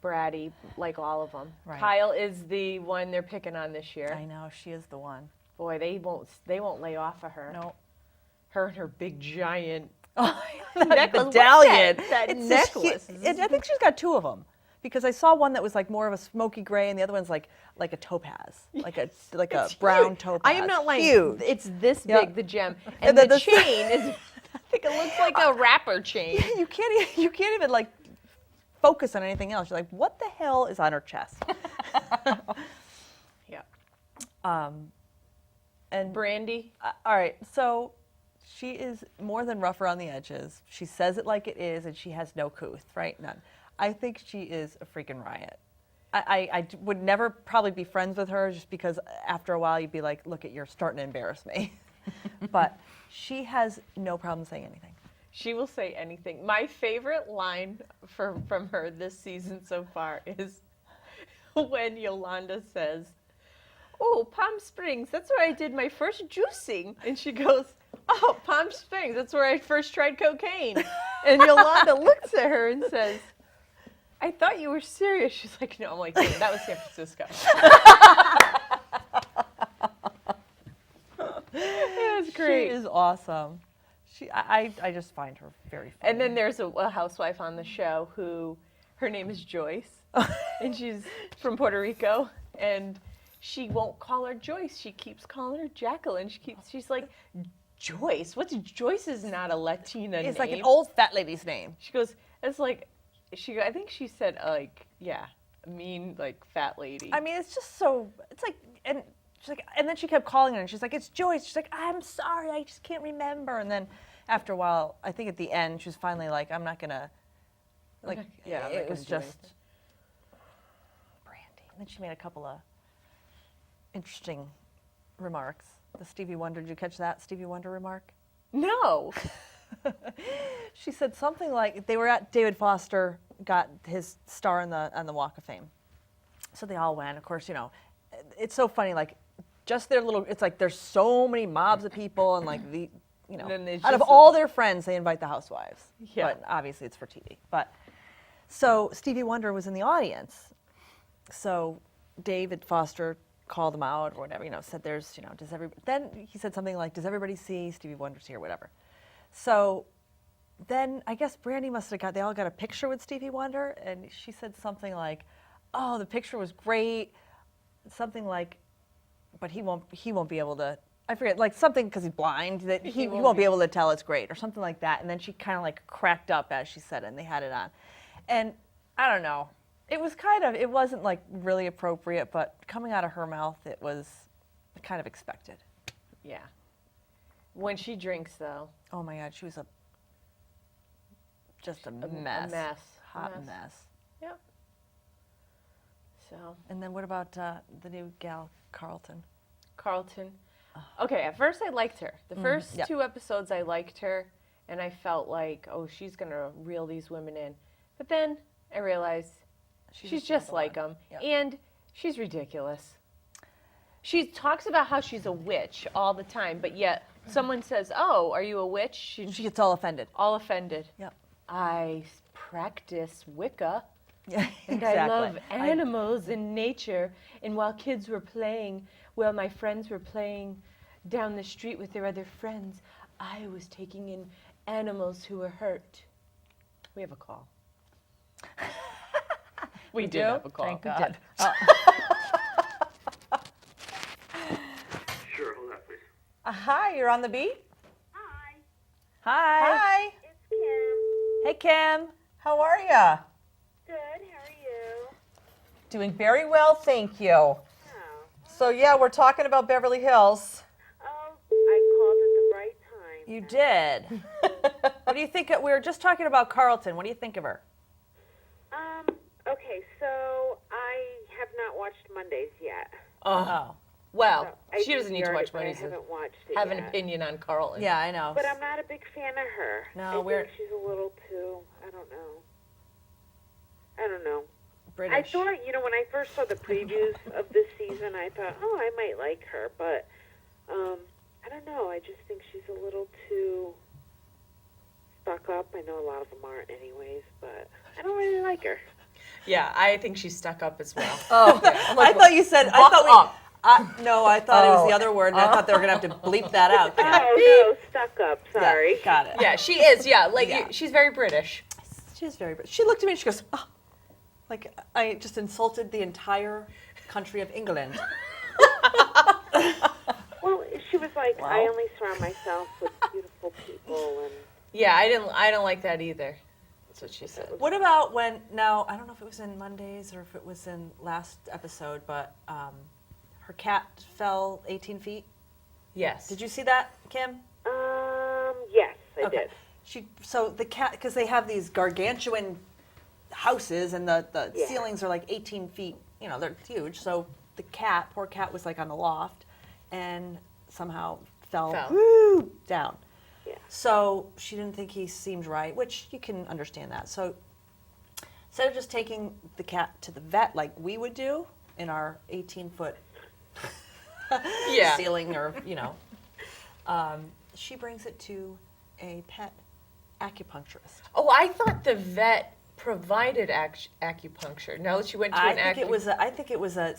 bratty, like all of them. Right. Kyle is the one they're picking on this year. I know, she is the one. Boy, they won't lay off of her. No. Her and her big giant Necklace. necklace. Medallion. What's that It's this necklace. I think she's got two of them. Because I saw one that was like more of a smoky gray, and the other one's like a topaz, like a It's brown huge. topaz. I am not lying. Huge. It's this Yeah. big, the gem, And and then the the- chain is. I think it looks like a rapper chain. You can't even like focus on anything else. You're like, what the hell is on her chest? Yeah. And Brandy. all right, so she is more than rough around the edges. She says it like it is, and she has no couth, right? None. I think she is a freaking riot. I would never probably be friends with her just because after a while you'd be like, look, you're starting to embarrass me. But she has no problem saying anything. She will say anything. My favorite line from her this season so far is when Yolanda says, "Oh, Palm Springs, that's where I did my first juicing." And she goes, "Oh, Palm Springs, that's where I first tried cocaine." And Yolanda looks at her and says, "I thought you were serious." She's like, "No," I'm like, "Yeah, that was San Francisco." It was great. She is awesome. I just find her very funny. And then there's a housewife on the show who, her name is Joyce, and she's from Puerto Rico, and she won't call her Joyce. She keeps calling her Jacqueline. She's like, "Joyce? What's Joyce? Is not a Latina name." it's like an old fat lady's name. She goes, it's like, I think she said like, yeah, mean like fat lady. I mean, it's just so. It's like, and she's like, and then she kept calling her, and she's like, "It's Joyce." She's like, "I'm sorry, I just can't remember." And then after a while, I think at the end, she was finally like, "I'm not gonna." Like, Yeah, I'm not it was gonna do just Brandy. And then she made a couple of interesting remarks. The Stevie Wonder. Did you catch that Stevie Wonder remark? No. She said something like they were at David Foster got his star on the Walk of Fame, so they all went. Of course, you know, it's so funny. Like, just their little. It's like there's so many mobs of people, and like the, you know, And then out of just- all their friends, they invite the housewives. Yeah. But obviously, it's for TV. But so Stevie Wonder was in the audience. So David Foster called them out or whatever. You know, said there's, you know, does everybody? Then he said something like, "Does everybody see Stevie Wonder's here?" Whatever. So then I guess Brandy must have they all got a picture with Stevie Wonder, and she said something like, "Oh, the picture was great," something like, "But he won't be able to," I forget, like something because he's blind, that he won't be able to tell it's great or something like that. And then she kind of like cracked up as she said it, and they had it on. And I don't know, it wasn't like really appropriate, but coming out of her mouth, it was kind of expected. Yeah. When she drinks, though. Oh my God, just a A mess. mess. Hot mess. Yep. So, And then what about the new gal, Carlton? Carlton. Okay, at first I liked her. The first Yep. 2 episodes I liked her, and I felt like, oh, she's going to reel these women in. But then I realized she's just like them, Yep. and she's ridiculous. She talks about how she's a witch all the time, but yet someone says, oh, are you a witch? She's She gets all offended. all offended. Yep. I practice Wicca. Yeah, And exactly. I love animals and nature. And while kids were playing, while my friends were playing down the street with their other friends, I was taking in animals who were hurt. We have a call. We did have a call. Thank We God. did. Sure, hold on, please. Hi, you're on the beat? Hi, Hi. Hi. it's Kim. Hey, Kim. How are ya? Good, how are you? Doing very well, thank you. Oh, So yeah, we're talking about Beverly Hills. I called at the right time. You did. What do you think? We were just talking about Carlton. What do you think of her? Okay, so I have not watched Mondays yet. Oh. Well, So I she doesn't need to DVR'd watch it, but I Mondays to haven't watched it have an yet. opinion on Carlton. Yeah, I know. But I'm not a big fan of her. No, I we're- think she's a little too, I don't know. British. I thought, when I first saw the previews of this season, I thought, oh, I might like her, but I don't know. I just think she's a little too stuck up. I know a lot of them aren't anyways, but I don't really like her. Yeah, I think she's stuck up as well. Oh, I thought you said. I thought up. no, I thought it was the Oh. other word, and I thought they were gonna have to bleep that out. Kim. Oh, no, stuck up. Sorry. Yeah, got it. Yeah, she is. Yeah, like Yeah. she's very British. She's very. She looked at me and she goes, oh, like I just insulted the entire country of England. Well, she was like, Wow. I only surround myself with beautiful people, and Yeah, I don't like that either. That's what she said. What about when? Now I don't know if it was in Mondays or if it was in last episode, but her cat fell 18 feet. Yes. Did you see that, Kim? yes, I did. So the cat, because they have these gargantuan houses and the Yeah. ceilings are like 18 feet, they're huge. So the poor cat was like on the loft and somehow fell. Fell. Down. Yeah. So she didn't think he seemed right, which you can understand that. So instead of just taking the cat to the vet like we would do in our 18-foot Yeah. ceiling or, she brings it to a pet acupuncturist. Oh, I thought the vet provided acupuncture. No, she went to I an think it was a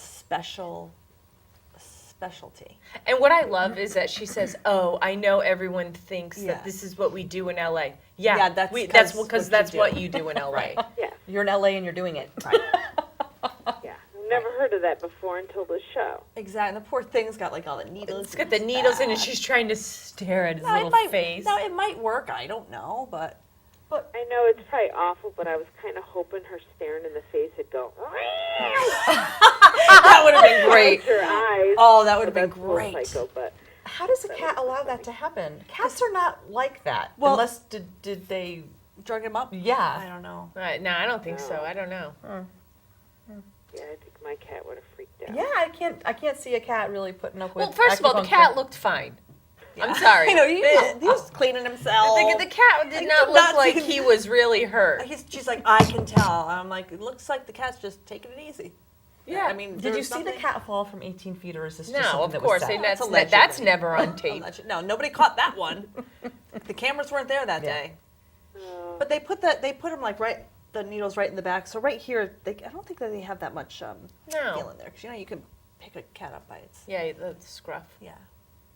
specialty. And what I love is that she says, "Oh, I know everyone thinks Yeah. that this is what we do in LA." Yeah, Yeah, that's that's 'cause because what that's you what do. you do in LA. Yeah, You're in LA and you're doing it. yeah. I've never heard of that before until the show. Exactly. And the poor thing's got like all the needles. It's got the needles in it. She's trying to stare at his little face. No, it might work. I don't know, but I know it's probably awful, but I was kind of hoping her staring in the face would go. that would have been great. Her eyes. Oh, that would have So been that's a little great. Psycho, but How does a cat allow that to happen? Cats are not like that. Well- Unless did they? Drug him up? Yeah. I don't know. Right, no, I don't think so. I don't know. yeah, I think my cat would have freaked out. Yeah, I can't see a cat really putting up with. Well, first of all, the acupuncture. cat looked fine. I'm sorry. He was cleaning himself. The cat did not not look like see- he was really hurt. She's like, I can tell. And I'm like, it looks like the cat's just taking it easy. Yeah. I mean, Did you there's see the nothing- cat fall from 18 feet, or is this just No, something of that course, was set? and It's that's allegedly. never on tape. No, nobody caught that one. The cameras weren't there that Yeah. day. But they put them like the needles right in the back. So right here, I don't think that they have that much No. feel in there. Because you can pick a cat up by its, Yeah, the scruff. yeah.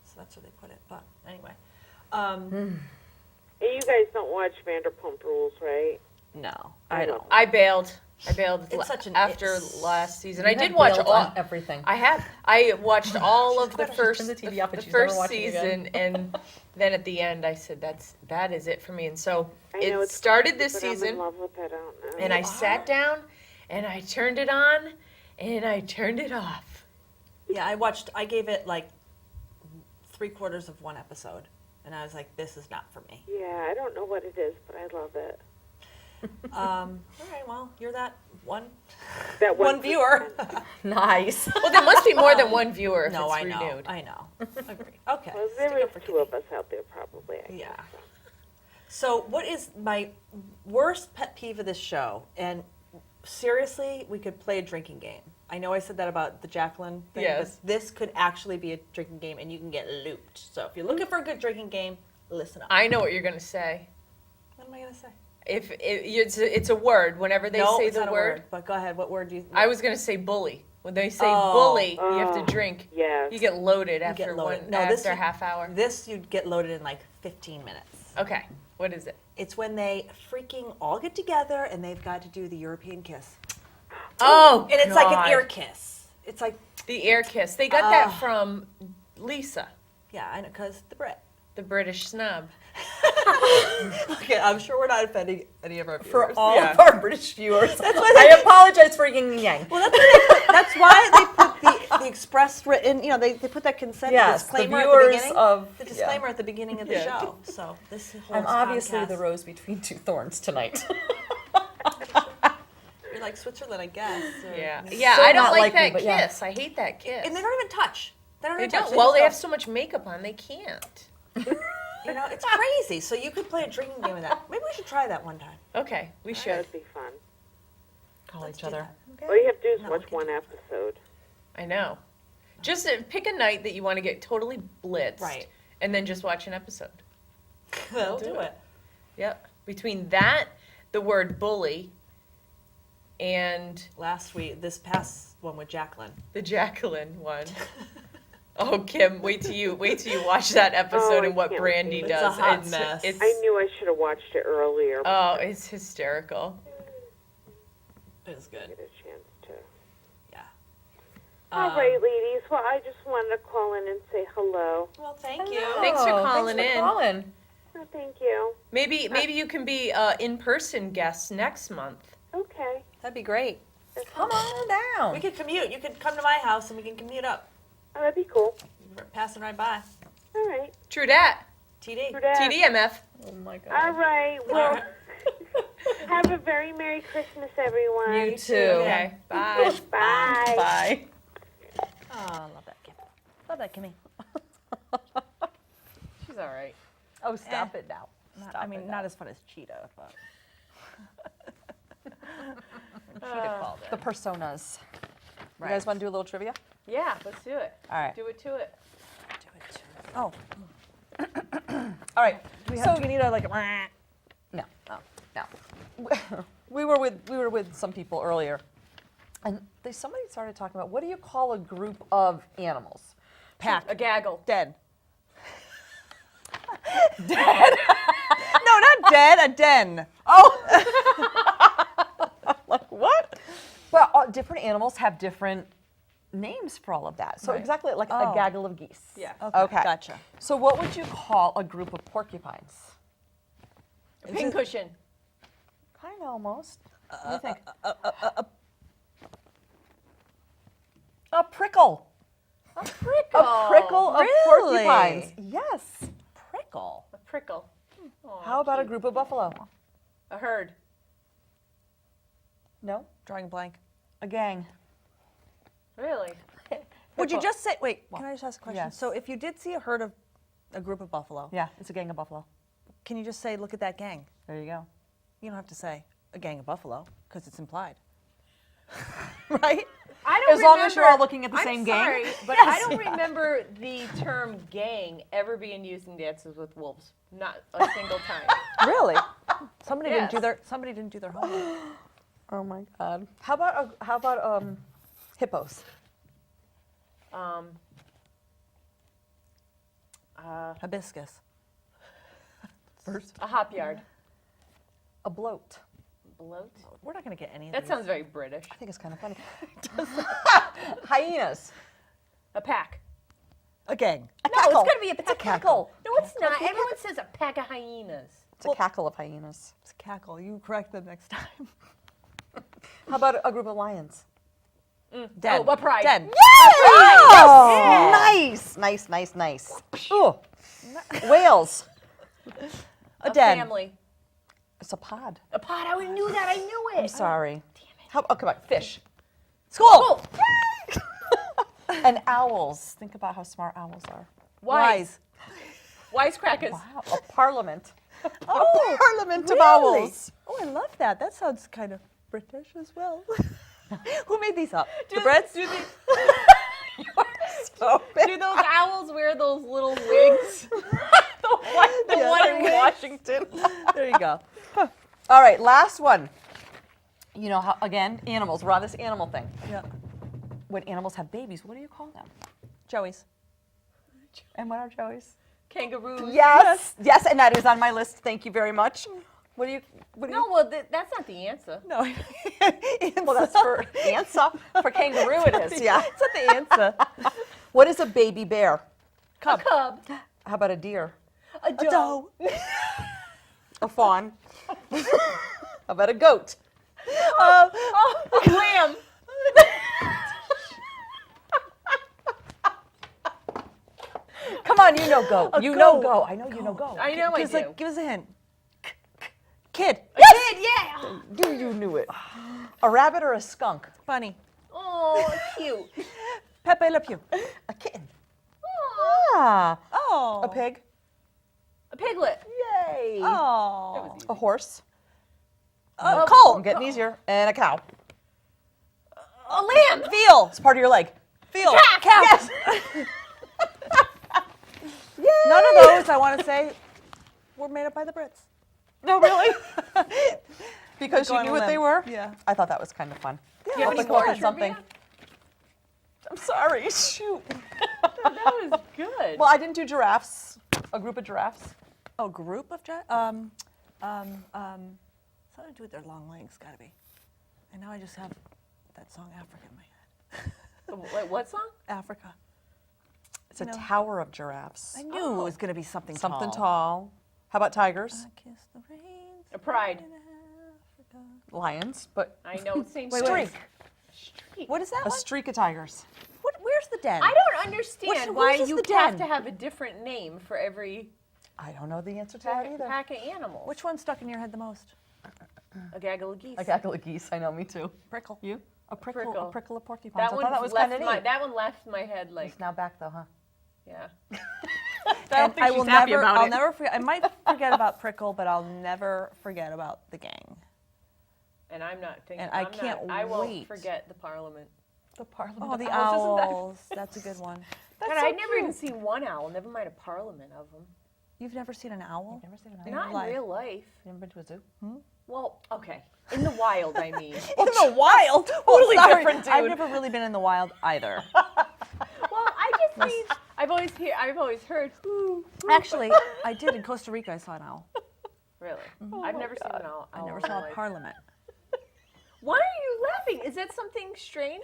So that's where they put it. But anyway, And you guys don't watch Vanderpump Rules, right? no, I I don't. don't. I bailed It's such an- after it's- last season. You I have did watch bailed all. on everything. I watched all of the She's first turned the TV off and the she's never first watching again. season, and then at the end I said that is it for me. And so I know it it's started crazy, this but I'm season, in love with it. I don't know. and I sat down, and I turned it on, and I turned it off. Yeah, I gave it like 3/4 of one episode. And I was like, this is not for me. Yeah, I don't know what it is, but I love it. All right, well, you're that one That one viewer. Nice. Well, there must be more than one viewer if No, it's I know. renewed. I know. Agreed. Okay. Well, there is two of us out there probably. I Yeah. guess, so. So, what is my worst pet peeve of this show? And seriously, we could play a drinking game. I know I said that about the Jacqueline thing, Yes. but this could actually be a drinking game, and you can get looped. So, if you're looking for a good drinking game, listen up. I know what you're going to say. What am I going to say? If it's a word, whenever they no, say it's the not a word, But go ahead. What word do you? I was going to say bully. When they say Oh. bully, you have to drink. Yes. You get loaded You after get loaded. one No, this after a you- half hour. This you'd get loaded in like 15 minutes. Okay, what is it? It's when they freaking all get together and they've got to do the European kiss. Oh, And it's like God. an ear kiss. It's like, The air kiss. They got that from Lisa, yeah, I know, because the Brit. the British snub. Okay, I'm sure we're not offending any of our viewers. For all Yeah. of our British viewers, That's why I apologize for yin and yang. Well, that's why they put the express written, you know, they put that consent Yes, the disclaimer at the viewers beginning. of The disclaimer at the beginning of the Yeah. show. So this whole I'm obviously podcast- the rose between two thorns tonight. You're like Switzerland, I guess. or- Yeah, So I don't not like like me, that but yeah. kiss. I hate that kiss. And they don't even touch. They don't They even touch. don't. Well, they have just so much makeup on, they can't. go, you know, it's crazy. So you could play a drinking game with that. Maybe we should try that one time. Okay, we That should. would be fun. Call Let's each do other. that. All you have to do is No, watch we can one episode. I know. Just pick a night that you want to get totally blitzed. Right. And then just watch an episode. We'll do do it. it. Yep. Between that, the word bully, and Last week, this past one with Jacqueline. the Jacqueline one. Oh, Kim, wait till you watch that episode I and what can't Brandy wait. It's a does. hot mess. It's, I knew I should have watched it earlier. oh, it's hysterical. It was good. Get a chance to. Yeah. All right, ladies. Well, I just wanted to call in and say hello. Well, thank you. Thanks for calling thanks for in. calling. Oh, thank you. Maybe you can be in-person guests next month. Okay. That'd be great. Come on down. We could commute. You could come to my house and we can commute up. Oh, that'd be cool. We're passing right by. All right. True dat. TD. For that. TDMF. Oh my god. All right. Well, right. have a very Merry Christmas, everyone. You too. Okay. Bye. Bye. Bye. Oh, I love that Kim. Love that Kimmy. She's all right. Oh, stop it now. I mean, not as fun as Cheetah, but. Cheetah called it. The personas. You Right. guys want to do a little trivia? Yeah, let's do it. All right. Do it to it. Oh, All right. do we need a like a. No, no. We were with some people earlier, and somebody started talking about what do you call a group of animals? Pack. A gaggle. Dead. Dead? No, not dead, a den. Oh! Like what? Well, different animals have different names for all of that. So Right. exactly like Oh. a gaggle of geese. Yeah. Okay. Gotcha. So what would you call a group of porcupines? A pincushion. Kind of almost. What do you think? A prickle. A prickle. A prickle of Really? porcupines. Yes. Prickle. A prickle. Aw, How about a cute. group of buffalo? A herd. No. Drawing blank. A gang. Really? Would you Prickle. just say, wait, can I just ask a question? Yes. So if you did see a group of buffalo, Yeah, it's a gang of buffalo. can you just say, look at that gang? There you go. You don't have to say a gang of buffalo because it's implied. Right? I don't As long as you're remember- all looking at the I'm same gang. sorry, but I don't remember the term gang ever being used in Dances with Wolves. Not a single time. Really? Somebody Yes. Somebody didn't do their homework. Oh my god. How about hippos? Hibiscus. First. A hop yard. A bloat. Bloat. We're not going to get any of That these. sounds very British. I think it's kind of funny. Hyenas. A pack. A gang. A No, cackle. it's gonna be a It's a pack. cackle. No, it's not. Everyone says a pack of hyenas. It's a cackle of hyenas. It's a cackle. You correct them next time. How about a group of lions? Den. Oh, a pride. Den. Oh, nice, nice, nice, nice. Ooh. Whales. A den. family. It's a pod. A pod. I knew that. I knew it. I'm sorry. Damn it. How, oh, come on. Fish. School. And owls. Think about how smart owls are. Wise. Wisecrackers. Wow. A parliament. Oh, A parliament of really? owls. Oh, I love that. That sounds kind of British as well. Who made these up? The Brits? Do those owls wear those little wigs? the one in Washington. There you go. All right, last one. You know how, again, animals. We're on this animal thing. Yeah. When animals have babies, what do you call them? Joey's. And what are Joey's? Kangaroos. Yes. Yes, and that is on my list. Thank you very much. What do you? No, well, that's not the answer. No. Well, that's for answer. For kangaroo, it is. Yeah. It's not the answer. What is a baby bear? A cub. How about a deer? A doe. A fawn? How about a goat? A lamb. Come on, you know goat. You know goat. I know you know goat. I know I do. Give us a hint. Kid. A kid, yeah. You knew it. A rabbit or a skunk? Bunny. Oh, cute. Pepe Le Pew. A kitten. Aw. Ah. Oh. A pig? A piglet. Yay. Oh. A horse? A colt. I'm getting easier. And a cow. A lamb. Veal. It's part of your leg. Veal. Cow. Yes. None of those, I want to say, were made up by the Brits. No, really? Because Go you on knew a what they limb. were? Yeah. I thought that was kind of fun. Do you have any I'll come up more with something. trivia? I'm sorry. Shoot. That was good. Well, I didn't do giraffes. A group of giraffes. Oh, group of something to do with their long legs, gotta be. And now I just have that song Africa in my head. Wait, what song? Africa. It's a know. tower of giraffes. I knew it was gonna be something Something tall. tall. How about tigers? I kiss the rains A pride. in Africa. Lions, but I know. Same Wait, thing. wait. Streak. What is that a one? streak of tigers. Where's the den? I don't understand why where's you the have den? to have a different name for every I don't know the answer to that either. pack of animals. Which one stuck in your head the most? A gaggle of geese. A gaggle of geese. I know, me too. Prickle. You? A prickle. Prickle. A prickle of porcupines. That I one thought that was left kind of my neat. that one left my head like It's now back though, huh? yeah. And I will happy never. about I'll it. never forget. I might forget about Prickle, but I'll never forget about the gang. And I'm not thinking. And I I'm can't not, I won't wait. forget the Parliament. The parliament. Oh, of the owls. owls. That's a good one. God, I've never even seen one owl. Never mind a Parliament of them. You've never seen an owl? Never seen an owl. In Not real in life. real life. You never been to a zoo? Well, okay. In the wild, I mean. In the wild. Totally Sorry, different dude. I've never really been in the wild either. Well, I just mean I've always heard. Ooh, ooh, Actually, I did in Costa Rica. I saw an owl. really. I've never seen an owl. I never in my saw a life. parliament. Why are you laughing? Is that something strange?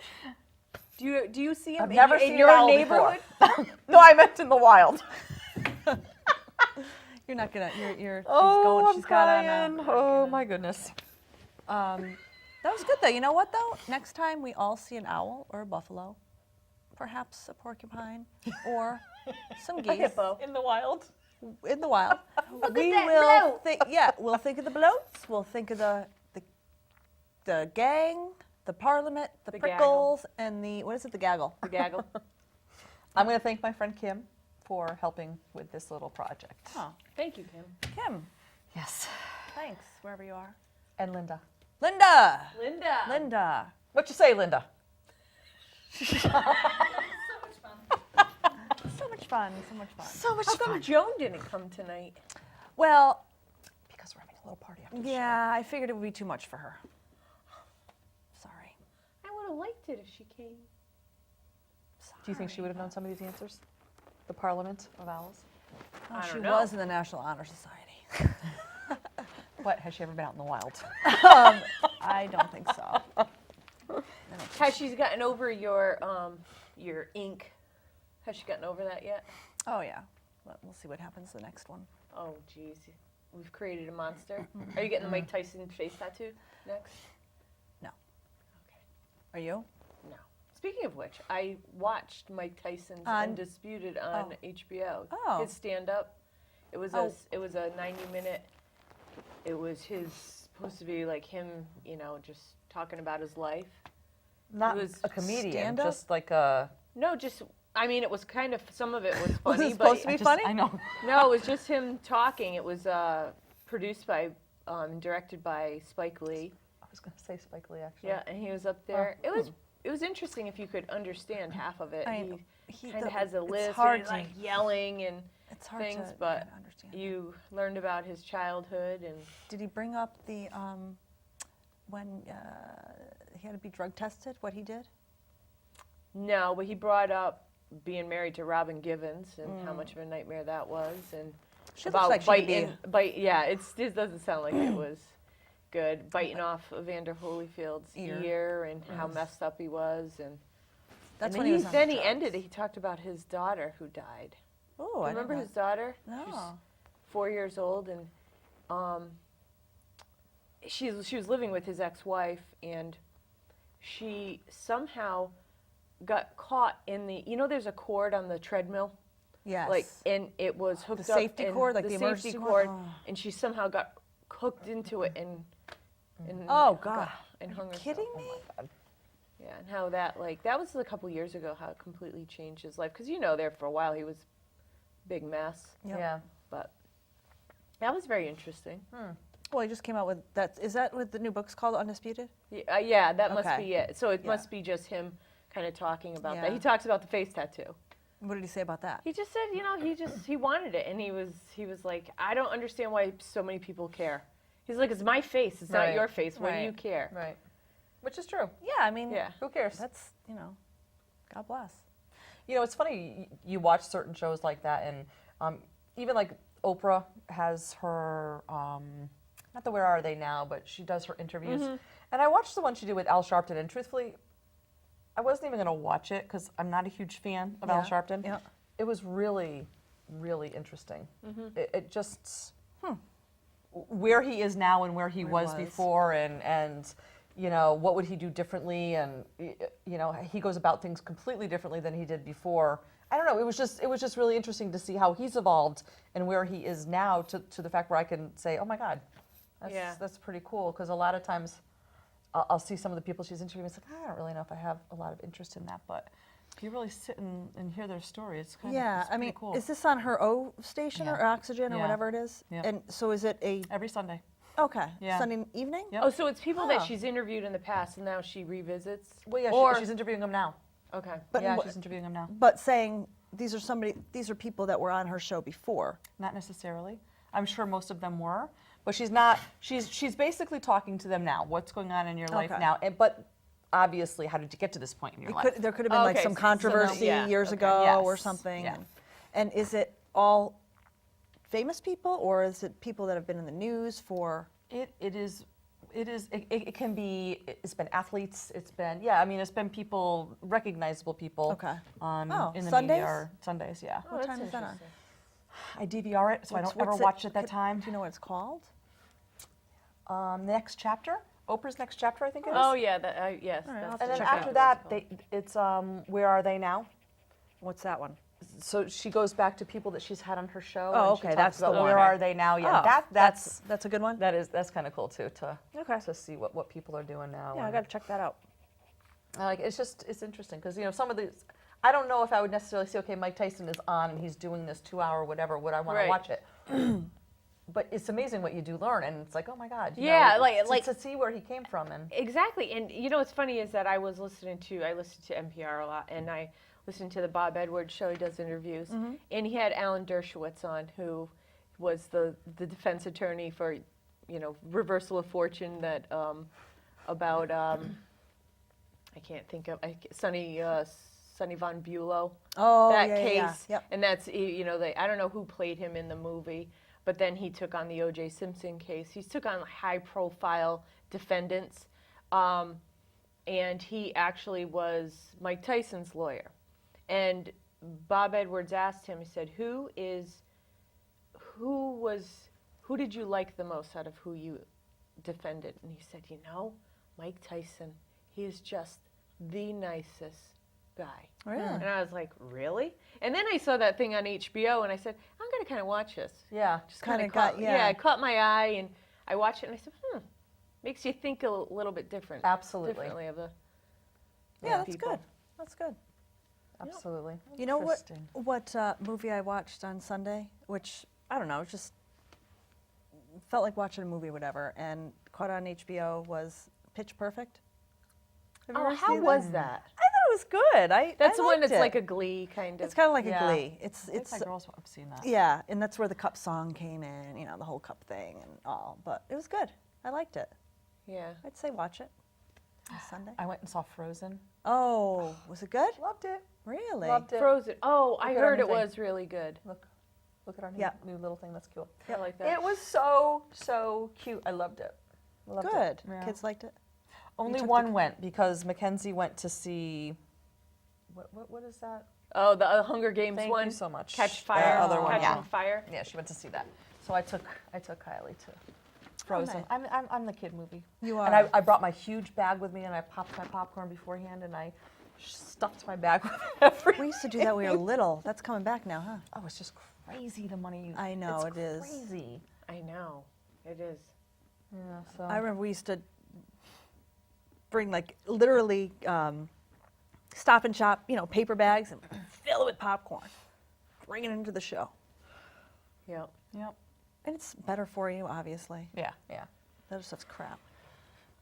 Do you see him I've never in seen your an owl neighborhood? before. No, I meant in the wild. You're not gonna. You're. She's Oh, going. I'm She's got crying. on. Oh my goodness. That was good though. You know what though? Next time we all see an owl or a buffalo, perhaps a porcupine or some geese Hippo. In the wild. in the wild, we that will bloat. think. Yeah, we'll think of the bloats. We'll think of the gang, the parliament, the The gaggle. prickles, and the what is it? The gaggle. The gaggle. I'm going to thank my friend Kim for helping with this little project. Oh, Thank you, Kim. Kim. Yes. Thanks, wherever you are. And Linda. Linda. Linda. Linda. What you say, Linda? So much fun. So much fun. So much How come Joan didn't come tonight? Well, Because we're having a little party after the show. yeah, I figured it would be too much for her. Sorry. I would have liked it if she came. Do you think she would have known some of these answers? The Parliament of Owls? Oh, I she don't know. was in the National Honor Society. What? Has she ever been out in the wild? I don't think so. Has she gotten over your ink? Has she gotten over that yet? Oh yeah. We'll see what happens the next one. Oh, geez. We've created a monster. Are you getting the Mike Tyson face tattoo next? No. Okay. Are you? No. Speaking of which, I watched Mike Tyson's On- Undisputed on HBO. Oh. His stand-up. It was Oh. a 90-minute. it was supposed to be like him, just talking about his life. Not It was a comedian, stand-up? just like a. No, it was kind of, some of it was Was funny, it supposed to but be funny? I know. no, it was just him talking. It was produced by, directed by Spike Lee. I was gonna say Spike Lee actually. Yeah, and he was up there. It was interesting if you could understand half of it. He kind of has a list, hard and like yelling and It's hard things, to but kinda understand. you learned about his childhood and. Did he bring up the when he had to be drug tested? What he did? No, but he brought up being married to Robin Givens and how much of a nightmare that was, and She looks about like she could bite. Yeah, it doesn't sound like it was good. Biting off Evander Holyfield's ear and how messed up he was, and That's and when he was on then the he drugs. ended it. He talked about his daughter who died. Oh, I Remember didn't his daughter? know. She was No. 4 years old, and she was living with his ex-wife, and she somehow got caught in the. There's a cord on the treadmill, Yes. like, and it was hooked The up. safety and cord, like the safety emergency cord, one? Oh. and she somehow got hooked into it and. Oh, God. And hung herself. Kidding me? Yeah, and how that was a couple years ago. How it completely changed his life, because there for a while he was a big mess. Yep. Yeah. But that was very interesting. Well, he just came out with that. Is that what the new book's called, Undisputed? Yeah, that must Okay. be it. So it Yeah. must be just him kind of talking about Yeah. that. He talks about the face tattoo. What did he say about that? He just said, he wanted it, and he was like, I don't understand why so many people care. He's like, it's my face. It's not Right. your face. Why do you Right. care? Right. Which is true. Yeah, I mean, Yeah. Who cares? that's God bless. It's funny. You watch certain shows like that, and even like Oprah has her. Not the Where Are They Now, but she does her interviews. And I watched the one she did with Al Sharpton, and truthfully, I wasn't even going to watch it because I'm not a huge fan of Al Yeah, Sharpton. yeah. It was really, really interesting. It just where he is now and where he was before, and what would he do differently, and he goes about things completely differently than he did before. I don't know. It was just really interesting to see how he's evolved and where he is now to the fact where I can say, oh my God, that's pretty cool. Because a lot of times I'll see some of the people she's interviewing. It's like, I don't really know if I have a lot of interest in that, but if you really sit and hear their story, it's kind of I pretty mean, cool. is this on her O station or Yeah. Oxygen or Yeah. whatever it is? Yeah. And so is it a Every Sunday. okay Yeah. Sunday evening? Yep. Oh, so it's people that Oh. she's interviewed in the past, and now she revisits? Well, yeah, Or- she's interviewing him now. Okay. But Yeah, wha- she's interviewing him now. But saying these are people that were on her show before. Not necessarily. I'm sure most of them were, but she's not. She's basically talking to them now. What's going on in your life Okay. now? But obviously, how did you get to this point in your life? There could have been like Okay, some so controversy yeah, years okay. ago or Yes, something. yeah. And is it all famous people or is it people that have been in the news for? It can be. It's been athletes. It's been it's been people, recognizable people. Okay. In the Sundays? media or Sundays. Yeah. What that's time is that on? interesting. I DVR it, so I don't ever What's watch it at that time. Do you know what it's called? Next chapter. Oprah's Next Chapter, I think it is. Oh, yeah, yes. All right, that's I'll have And then check after out that, it's Where Are They Now? What's that one? So she goes back to people that she's had on her show. Oh, and she okay, talks that's the about one. Where Are They Now? Yeah, Oh, that's that's a good one. that's kind of cool too Okay. to see what people are doing now. Yeah, I and, got to check that out. it's interesting because some of these, I don't know if I would necessarily say, okay, Mike Tyson is on and he's doing this 2 hour whatever, would I want Right. to watch it? But it's amazing what you do learn, and it's like, oh my God, Yeah, to see where he came from, and Exactly, and what's funny is that I listen to NPR a lot, and I listened to the Bob Edwards show. He does interviews, and he had Alan Dershowitz on, who was the defense attorney for, reversal of fortune that about I can't think of Sonny Von Bulow. Oh, that yeah, case, yeah, yeah. Yep. and that's I don't know who played him in the movie, but then he took on the O.J. Simpson case. He took on high-profile defendants, and he actually was Mike Tyson's lawyer. And Bob Edwards asked him. He said, "Who did you like the most out of who you defended?" And he said, Mike Tyson. He is just the nicest guy. Really? And I was like, really? And then I saw that thing on HBO, and I said, I'm going to kind of watch this. yeah, Just kind Kinda of caught, got- yeah. it caught my eye, and I watched it and I said, makes you think a little bit differently of the Yeah, that's people. good. That's good. Absolutely. You know what? Interesting. What movie I watched on Sunday? Which I don't know. It just felt like watching a movie, or whatever, and caught on HBO was Pitch Perfect. Have you Oh, ever how seen was that? that? I thought it was good. That's I the one liked that's it. like a Glee kind of. It's kind of like Yeah. a Glee. I think my girls have seen that. Yeah, and that's where the cup song came in. You know, the whole cup thing and all. But it was good. I liked it. Yeah. I'd say watch it on Sunday. I went and saw Frozen. Oh, was it good? Loved it. Really? Loved it. Frozen. Oh, I Look at heard it everything. was really good. Look at our Yeah. new little thing. That's cool. I like that. It was so cute. I loved it. Loved Good. It. Yeah. Kids liked it. Only took one went because Mackenzie went to see. What is that? Oh, the Hunger Games Thank one. you so much. Catch Fire. other one, Catching yeah. Fire. Yeah, she went to see that. So I took Kylie to Frozen. nice. I'm the kid movie. You And are. I brought my huge bag with me, and I popped my popcorn beforehand, and I stuffed my bag with everything. We used to do that when we were little. That's coming back now, huh? Oh, it's just crazy the money you. I know, it's it is. crazy. I know. It is. Yeah. So. I remember we used to bring like literally Stop and Shop, you know, paper bags and fill it with popcorn, bring it into the show. Yep. Yep. And it's better for you, obviously. Yeah. Yeah. That is such crap.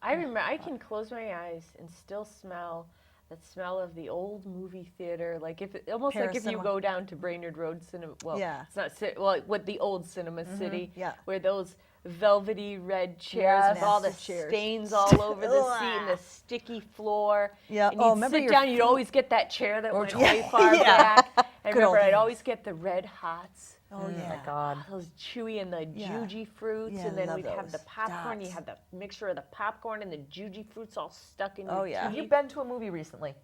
I remember I can close my eyes and still smell the smell of the old movie theater, like if it, almost like if you Paracinema. go down to Brainerd Road Cinema. Well, Yeah. it's not well, what the old Cinema City, yeah. where those velvety red chairs with Yes. all the Massive chairs. stains all over the seat and the sticky floor. Yeah. And Oh, you'd remember sit your down, you'd feet- always get that chair that went Yeah. way far Yeah. back. I Good old remember I'd days. always get the Red Hots. Oh, yeah. My God. Those chewy and the Yeah. juji fruits, Yeah, and then love we'd have the those. popcorn. You Dots. had the mixture of the popcorn and the juji fruits all stuck in Oh, your yeah. Have you teeth. been to a movie recently?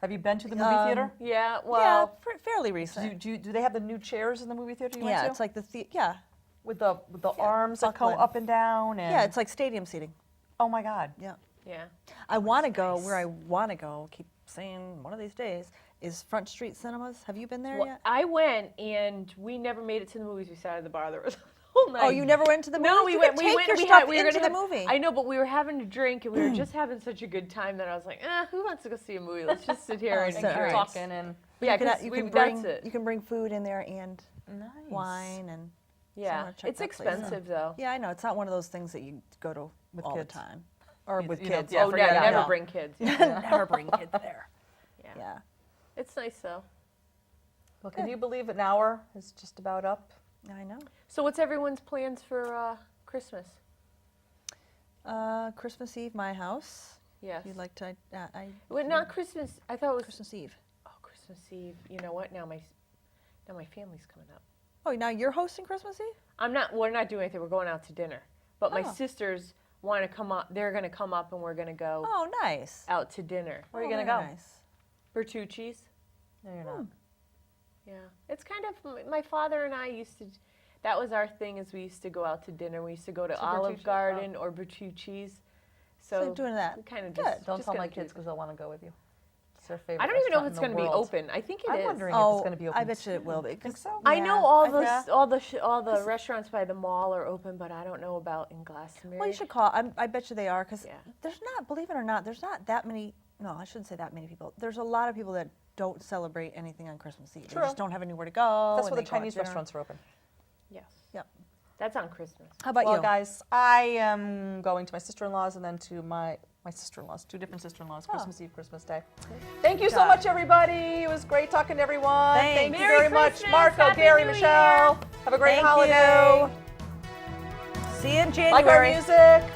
Have you been to the movie theater? Yeah, Yeah, well, fairly recent. Do they have the new chairs in the movie theater you Yeah, went to? it's like yeah. with the arms that go buckling. up and down and Yeah, it's like stadium seating. oh my God. Yeah. yeah. I want to go where I want to go. Keep saying one of these days is Front Street Cinemas. Have you been there Well, yet? I went, and we never made it to the movies. We sat at the bar the whole night. Oh, you never went to the movie? No, we You went. could We take went. your we stuff had, we were into gonna the have- movie. I know, but we were having a drink, and we were just having such a good time that I was like, who wants to go see a movie? Let's just sit here and so- drink. alright. Talking and Yeah, you can, 'cause you we- can bring that's it. you can bring food in there and nice. wine and Yeah, wanna check it's that place out. expensive though. yeah, I know it's not one of those things that you go to With all kids. the time or with you know, kids. yeah, oh, forget no, it. never No. bring kids. Yeah. Never bring kids there. Yeah. Yeah. It's nice though. Well, can you believe an hour is just about up? I know. So, what's everyone's plans for Christmas? Christmas Eve, my house. Yes. You'd like to? Well, not Christmas. I thought it was Christmas Eve. Oh, Christmas Eve. You know what? Now my family's coming up. Oh, now you're hosting Christmas Eve? I'm not. We're not doing anything. We're going out to dinner. But my Oh. sisters want to come up. They're going to come up, and we're going to go Oh, nice. out to dinner. Where are you Oh, gonna very go? Nice. Bertucci's. No, you're not. Yeah, it's kind of my father and I used to. That was our thing. Is we used to go out to dinner. We used to go to Olive Bertucci? Garden or Bertucci's. So you're doing that. we kind of Good. just Don't just tell my gonna do kids that. because they'll want to go with you. It's their favorite. I don't even know if it's going going to to be open. I think it I'm is. wondering if Oh, it's going to be open. I bet you it will be. Think so? I know all the yeah. all the restaurants by the mall are open, but I don't know about in Glastonbury. Well, you should call. I bet you they are because Yeah. there's not, believe it or not, there's not that many. No, I shouldn't say that many people. There's a lot of people that don't celebrate anything on Christmas Eve. They True. just don't have anywhere to go. That's and where the they go out Chinese to dinner. restaurants are open. Yes. Yep. That's on Christmas. How about Well, you? guys, I am going to my sister-in-law's and then to my sister-in-law's, two different sister-in-laws, Christmas Eve, Christmas Day. Thank you so job. much, everybody. It was great talking to everyone. Thanks. Thank you Merry very much, Christmas. Marco, Happy Gary, New Michelle. Have a great Thank holiday. you. See you in Like our January. music.